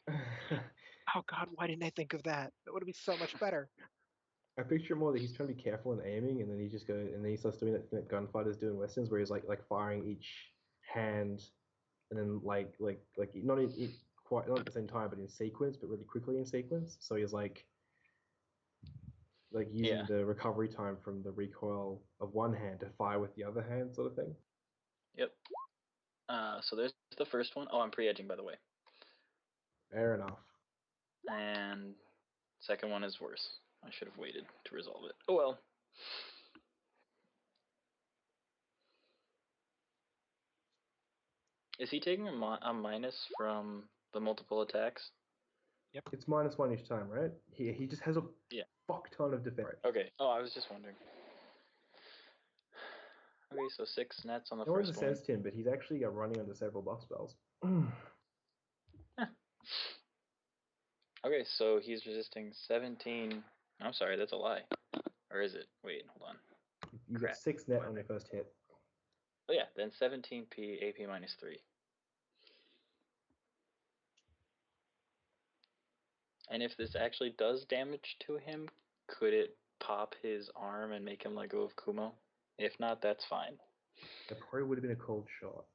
Oh God, why didn't I think of that? That would be so much better. I picture more that he's trying to be careful in aiming, and then he just and then he starts doing that thing that gunfighters do in westerns, where he's like firing each hand, and then like not quite not at the same time, but in sequence, but really quickly in sequence. So he's like using the recovery time from the recoil of one hand to fire with the other hand, sort of thing. Yep. So there's the first one. Oh, I'm pre-edging, by the way. Fair enough. And second one is worse. I should have waited to resolve it. Oh well. Is he taking a minus from the multiple attacks? Yep. It's -1 each time, right? He just has a fuck ton of defense. Okay. Oh, I was just wondering. Okay, so 6 nets on the no first one one. assessed him, but he's actually running under several buff spells. Okay, so he's resisting 17. I'm sorry, that's a lie. Or is it? Wait, hold on. You got 6 net on your first hit. Oh yeah, then 17p AP -3. And if this actually does damage to him, could it pop his arm and make him let go of Kumo? If not, that's fine. That probably would have been a cold shot.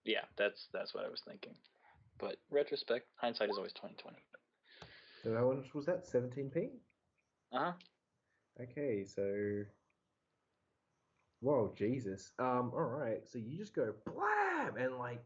Yeah, that's what I was thinking. But retrospect, hindsight is always 20/20. So how much was that? 17p? Uh-huh. Okay, so whoa, Jesus. All right. So you just go blam, and like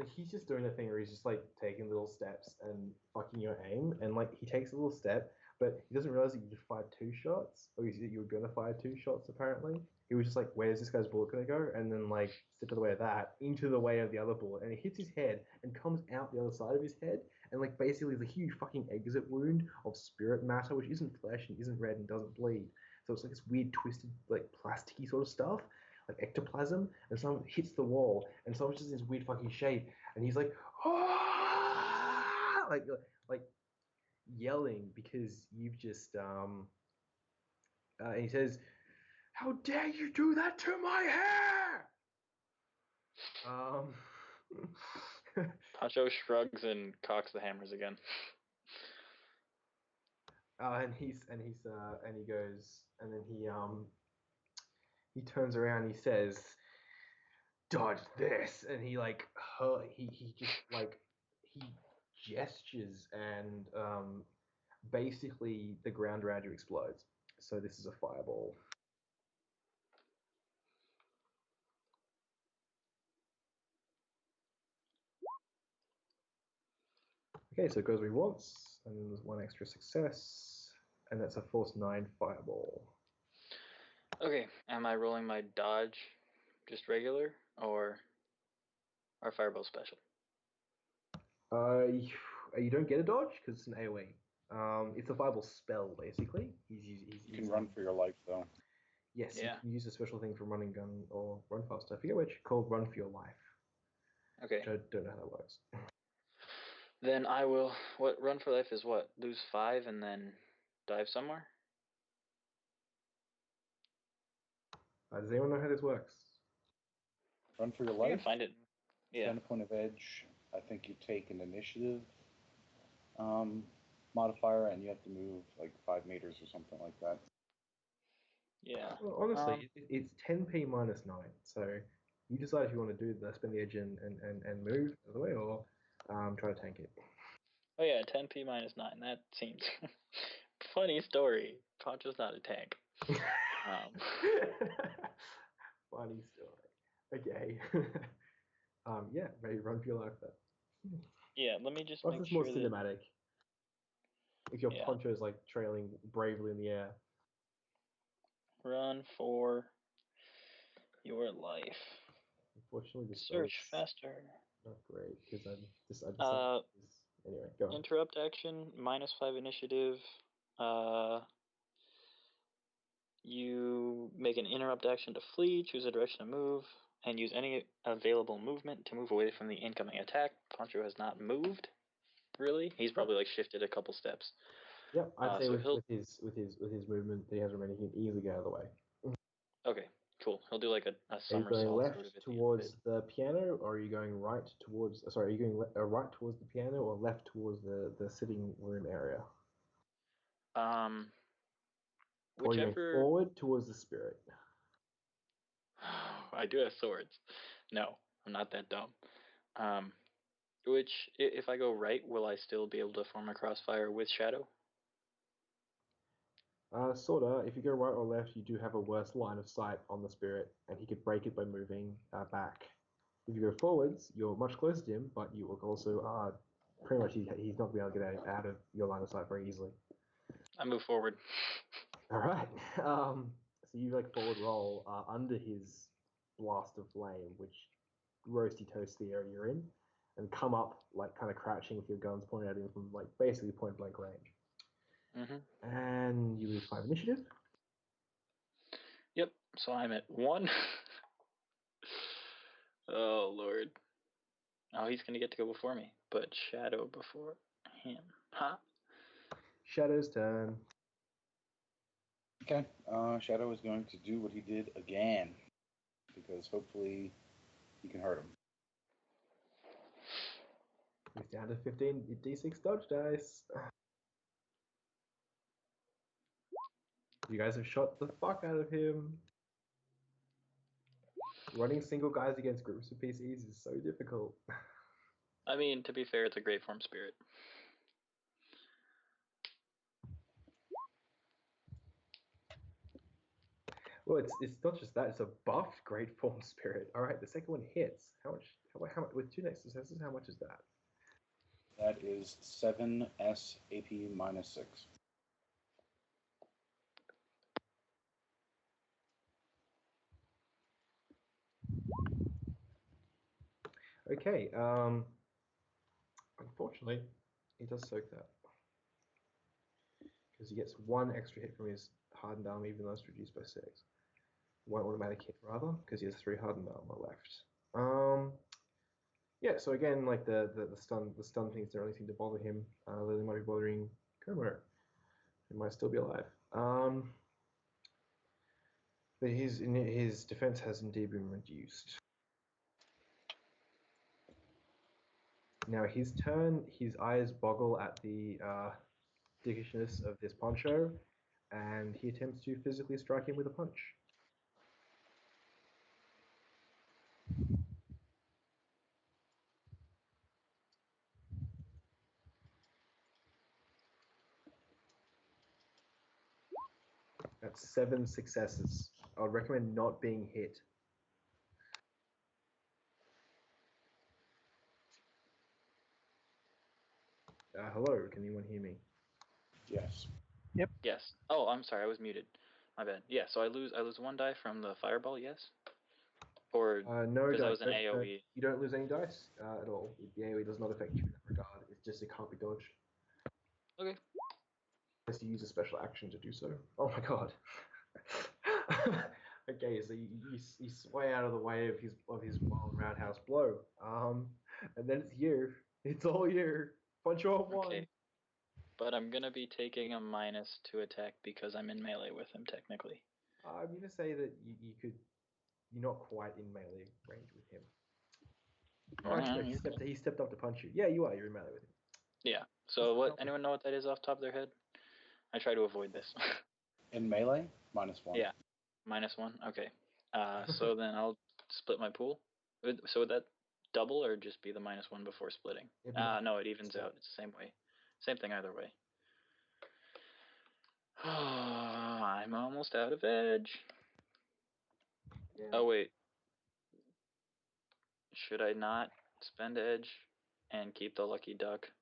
he's just doing the thing where he's just like taking little steps and fucking your aim, and like he takes a little step, but he doesn't realize that you just fired 2 shots, or you were gonna fire 2 shots apparently. He was just like, where's this guy's bullet gonna go? And then like step to the way of that into the way of the other bullet, and it hits his head and comes out the other side of his head, and like basically the huge fucking exit wound of spirit matter, which isn't flesh and isn't red and doesn't bleed. So it's like this weird twisted like plasticky sort of stuff, like ectoplasm, and some hits the wall, and someone's just in this weird fucking shape, and he's like, ah! like yelling because you've just and he says, "How dare you do that to my hair?" Pancho shrugs and cocks the hammers again. And he goes, and then he turns around and he says, "Dodge this," and he just like he gestures, and basically the ground around you explodes. So this is a fireball. Okay, so it goes where he wants, and then there's 1 extra success, and that's a force 9 fireball. Okay, am I rolling my dodge just regular or fireball special? You don't get a dodge because it's an AoE. It's a fireball spell basically. You can run for your life though. Yes, Yeah. You can use a special thing for running gun or run faster. I forget which. Called run for your life. Okay. Which I don't know how that works. Then I will. What run for life is what? Lose 5 and then dive somewhere? Does anyone know how this works? Run for your You life. can find it. Yeah. Spend a point of edge. I think you take an initiative modifier, and you have to move like 5 meters or something like that. Yeah. Well, honestly, it's 10p minus 9. So you decide if you want to do the spend the edge and move the other way, or try to tank it. Oh yeah, 10p minus 9. That seems funny story. Poncho's not a tank. Funny story. Okay. Yeah, maybe run for your life then. Yeah, let me just Plus, make it's more sure cinematic. If your Yeah. poncho's like trailing bravely in the air. Run for your life. Unfortunately, this Search faster. not great because I decided anyway. Go on. Interrupt action, -5 initiative. You make an interrupt action to flee, choose a direction to move, and use any available movement to move away from the incoming attack. Poncho has not moved, really. He's probably like shifted a couple steps. Yep, I'd say so with his movement that he has remaining, he can easily get out of the way. Okay, cool. He'll do like a Are you somersault going left sort of at towards the piano, or are you going right towards? Sorry, are you going right towards the piano, or left towards the sitting room area? Or are you going Whichever. forward towards the spirit? I do have swords. No, I'm not that dumb. If I go right, will I still be able to form a crossfire with Shadow? Sorta. If you go right or left, you do have a worse line of sight on the spirit, and he could break it by moving back. If you go forwards, you're much closer to him, but you will also pretty much he's not going to be able to get out of your line of sight very easily. I move forward. All right. So you like forward roll under his blast of flame, which roasty toasts the area you're in, and come up like kind of crouching with your guns pointed at him from like basically point blank range. Mm-hmm. And you lose 5 initiative. Yep. So I'm at 1. Oh Lord. Oh, he's gonna get to go before me, but Shadow before him. Huh? Shadow's turn. Okay. Shadow is going to do what he did again, because hopefully he can hurt him. He's down to 15 d6 dodge dice. You guys have shot the fuck out of him. Running single guys against groups of PCs is so difficult. I mean, to be fair, it's a great form spirit. Well, it's not just that; it's a buffed great form spirit. All right, the second one hits. How much? With 2 next successes, how much is that? That is 7 SAP minus 6. Okay. Unfortunately, he does soak that because he gets 1 extra hit from his hardened armor, even though it's reduced by 6. 1 automatic hit rather, because he has 3 hardened armor left. Yeah. So again, like the stun things don't really seem to bother him. Though they might be bothering Komo. He might still be alive. But his defense has indeed been reduced. Now his turn, his eyes boggle at the dickishness of this poncho, and he attempts to physically strike him with a punch. That's 7 successes. I would recommend not being hit. Hello, can anyone hear me? Yes. Yep. Yes. Oh, I'm sorry, I was muted. My bad. Yeah. So I lose 1 die from the fireball. Yes. Or no, because that was an AOE. you don't lose any dice at all. The AOE does not affect you in that regard. It's just it can't be dodged. Okay. Unless you use a special action to do so. Oh my god. Okay, so you sway out of the way of his wild roundhouse blow. And then it's you. It's all you. Punch on 1. Okay. But I'm gonna be taking a -2 attack because I'm in melee with him technically. I'm going to say that you're not quite in melee range with him. Oh, actually, he stepped up to punch you. Yeah, you are. You're in melee with him. Yeah. So what? Anyone know what that is off the top of their head? I try to avoid this. In melee, -1. Yeah, -1. Okay. So then I'll split my pool. So would that double or just be the -1 before splitting? No, it evens out. It's the same way. Same thing either way. I'm almost out of edge. Yeah. Oh wait. Should I not spend edge and keep the lucky duck?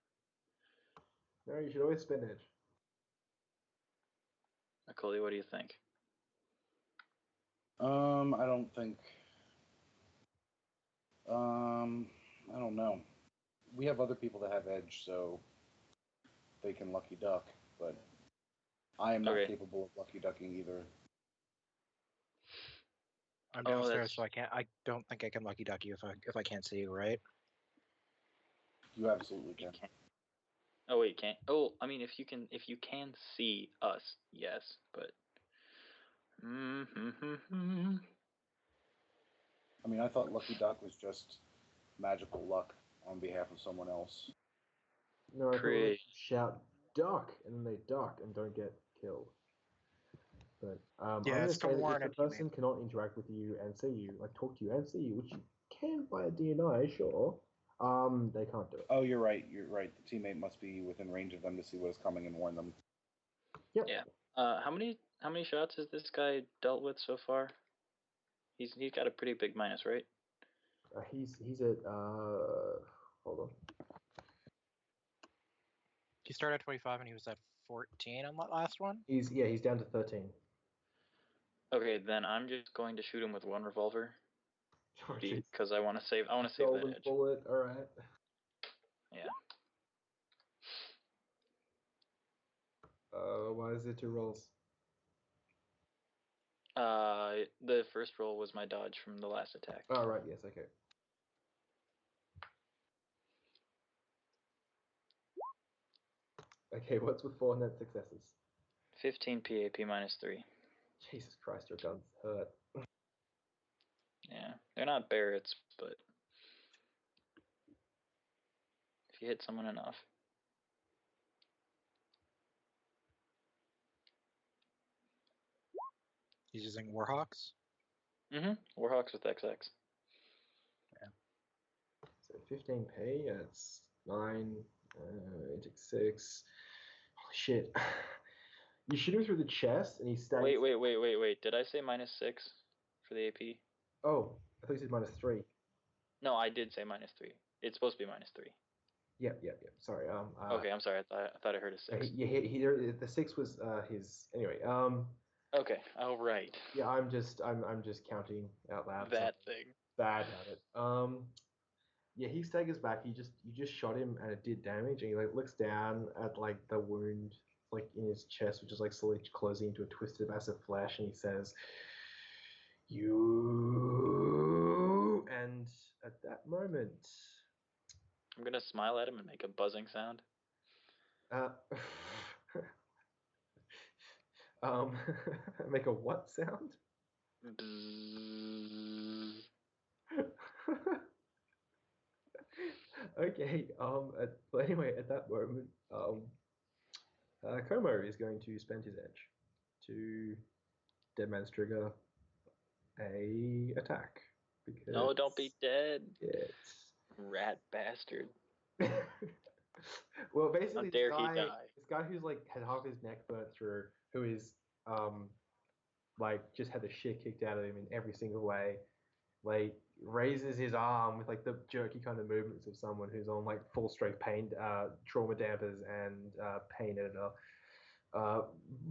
No, you should always spend edge. Macaulay, what do you think? I don't think. I don't know. We have other people that have edge, so they can lucky duck, but I am not capable of lucky ducking either. I'm downstairs, so I can't. I don't think I can lucky duck you if I can't see you, right? You absolutely can. Oh wait, can't. Oh, I mean, if you can see us, yes, but. I mean, I thought lucky duck was just magical luck on behalf of someone else. No, I thought shout duck, and then they duck and don't get killed. But I'm going to say that if the person cannot interact with you and see you, like talk to you and see you, which you can by a DNI, sure, they can't do it. Oh, you're right. You're right. The teammate must be within range of them to see what is coming and warn them. Yep. Yeah. How many shots has this guy dealt with so far? He's got a pretty big minus, right? He's at hold on. He started at 25 and he was at 14 on that last one. He's down to 13. Okay, then I'm just going to shoot him with one revolver because I want to save. that edge. Bullet. All right. Yeah. Why is it 2 rolls? The first roll was my dodge from the last attack. Oh, right. Yes. Okay. Okay. What's with 4 net successes? 15 PAP -3. Jesus Christ, your guns hurt. Yeah, they're not Barrett's, but if you hit someone enough. He's using Warhawks? Warhawks with XX. Yeah. So 15p, it's 9, 6. Holy shit. You shoot him through the chest and he stays. Wait. Did I say -6 for the AP? Oh, I thought you said -3. No, I did say -3. It's supposed to be -3. Yep. Sorry. Okay, I'm sorry. I thought I heard a 6. The 6 was his. Anyway. Okay. Oh, right. Yeah, I'm just counting out loud. That thing. Bad at it. Yeah, he staggers back. You just shot him and it did damage, and he like looks down at like the wound like in his chest, which is like slowly closing into a twisted mass of flesh, and he says, "You." And at that moment, I'm gonna smile at him and make a buzzing sound. Make a what sound? Okay. But anyway, at that moment, Como is going to spend his edge to Dead Man's Trigger a attack. Because no, don't be dead. Yes. Rat bastard. Well, basically, how dare he die? This guy who's like had half his neck burnt through, who is like just had the shit kicked out of him in every single way, like raises his arm with like the jerky kind of movements of someone who's on like full strength pain trauma dampers and pain editor.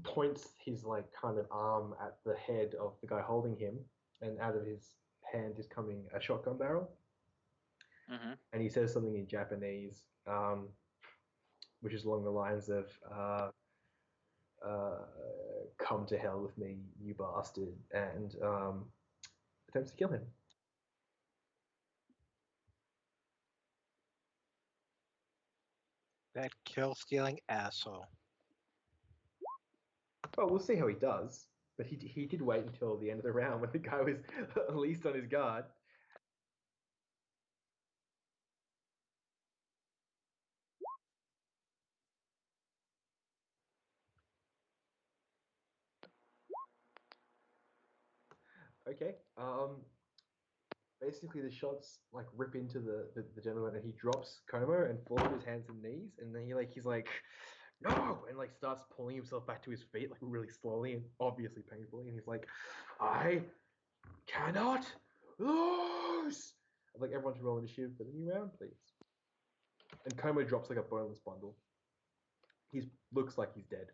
Points his like kind of arm at the head of the guy holding him, and out of his hand is coming a shotgun barrel. And he says something in Japanese, which is along the lines of "Come to hell with me, you bastard," and attempts to kill him. That kill-stealing asshole. Oh, we'll see how he does. But he did wait until the end of the round when the guy was least on his guard. Okay. Basically, the shots like rip into the gentleman, and he drops Como and falls on his hands and knees, and then he's like, no, and like starts pulling himself back to his feet like really slowly and obviously painfully, and he's like, I cannot lose. I'd like everyone to roll initiative for the new round, please. And Como drops like a boneless bundle. He looks like he's dead.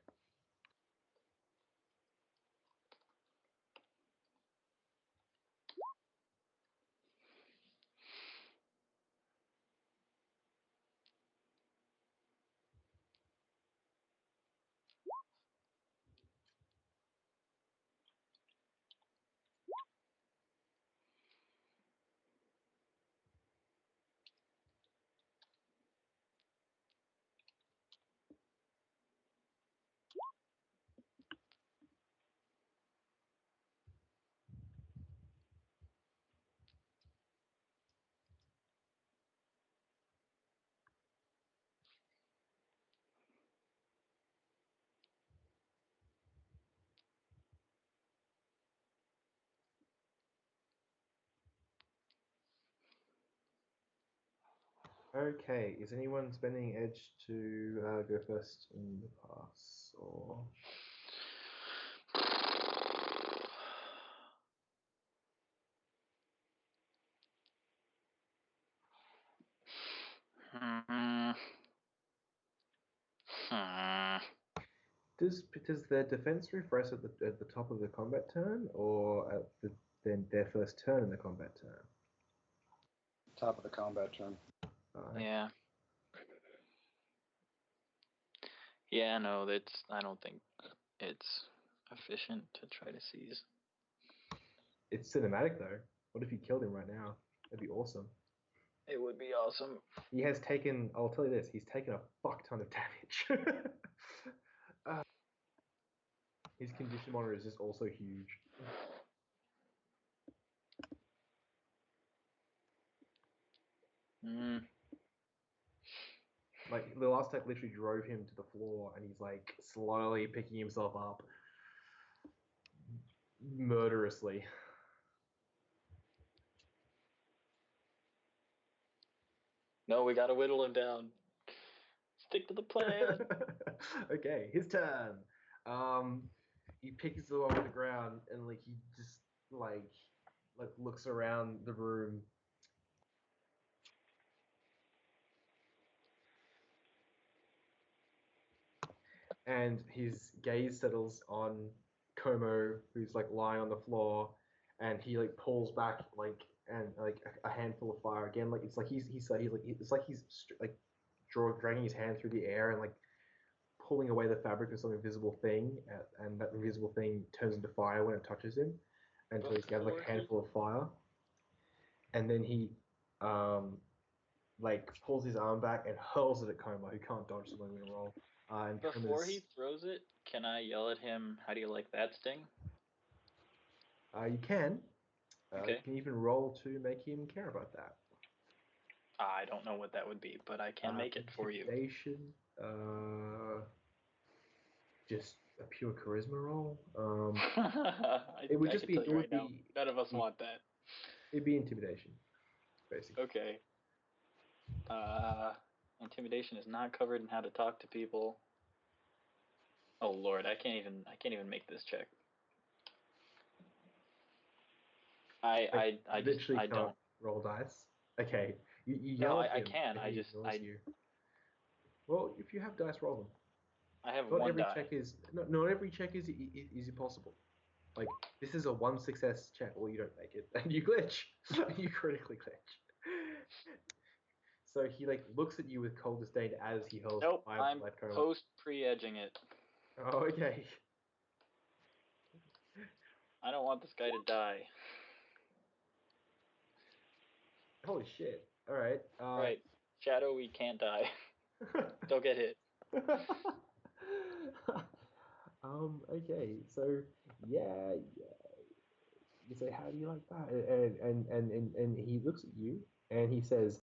Okay, is anyone spending edge to go first in the pass, or? Does their defense refresh at the top of the combat turn, or at then their first turn in the combat turn? Top of the combat turn. Yeah. Yeah, no, I don't think it's efficient to try to seize. It's cinematic though. What if you killed him right now? That'd be awesome. It would be awesome. He has taken, I'll tell you this, he's taken a fuck ton of damage. His condition monitor is just also huge. Like, the last attack literally drove him to the floor, and he's like slowly picking himself up murderously. No, we gotta whittle him down. Stick to the plan. Okay, his turn. He picks him off the ground, and like he just like looks around the room. And his gaze settles on Como, who's like lying on the floor, and he like pulls back a handful of fire again. Like it's like he's like dragging his hand through the air and like pulling away the fabric of some invisible thing, and that invisible thing turns into fire when it touches him, until he's got like a handful of fire, and then he like pulls his arm back and hurls it at Como, who can't dodge, so I'm gonna roll. And before he throws it, can I yell at him, how do you like that sting? You can. Okay. You can even roll to make him care about that. I don't know what that would be, but I can make it for you. Intimidation. Just a pure charisma roll. It would just be. It would be. None of us want that. It'd be intimidation, basically. Okay. Intimidation is not covered in how to talk to people. Oh Lord, I can't even make this check. I don't roll dice. Okay, you no, yell at him. I can. You. Well, if you have dice, roll them. I have one die. Not every check is impossible. Like, this is a 1 success check, or you don't make it, and you glitch. You critically glitch. So he like looks at you with cold disdain as he hurls. Nope, I'm post pre-edging it. Oh, okay. I don't want this guy to die. Holy shit! All right. Right, Shadow, we can't die. Don't get hit. Okay, so yeah, you say, how do you like that? And he looks at you and he says,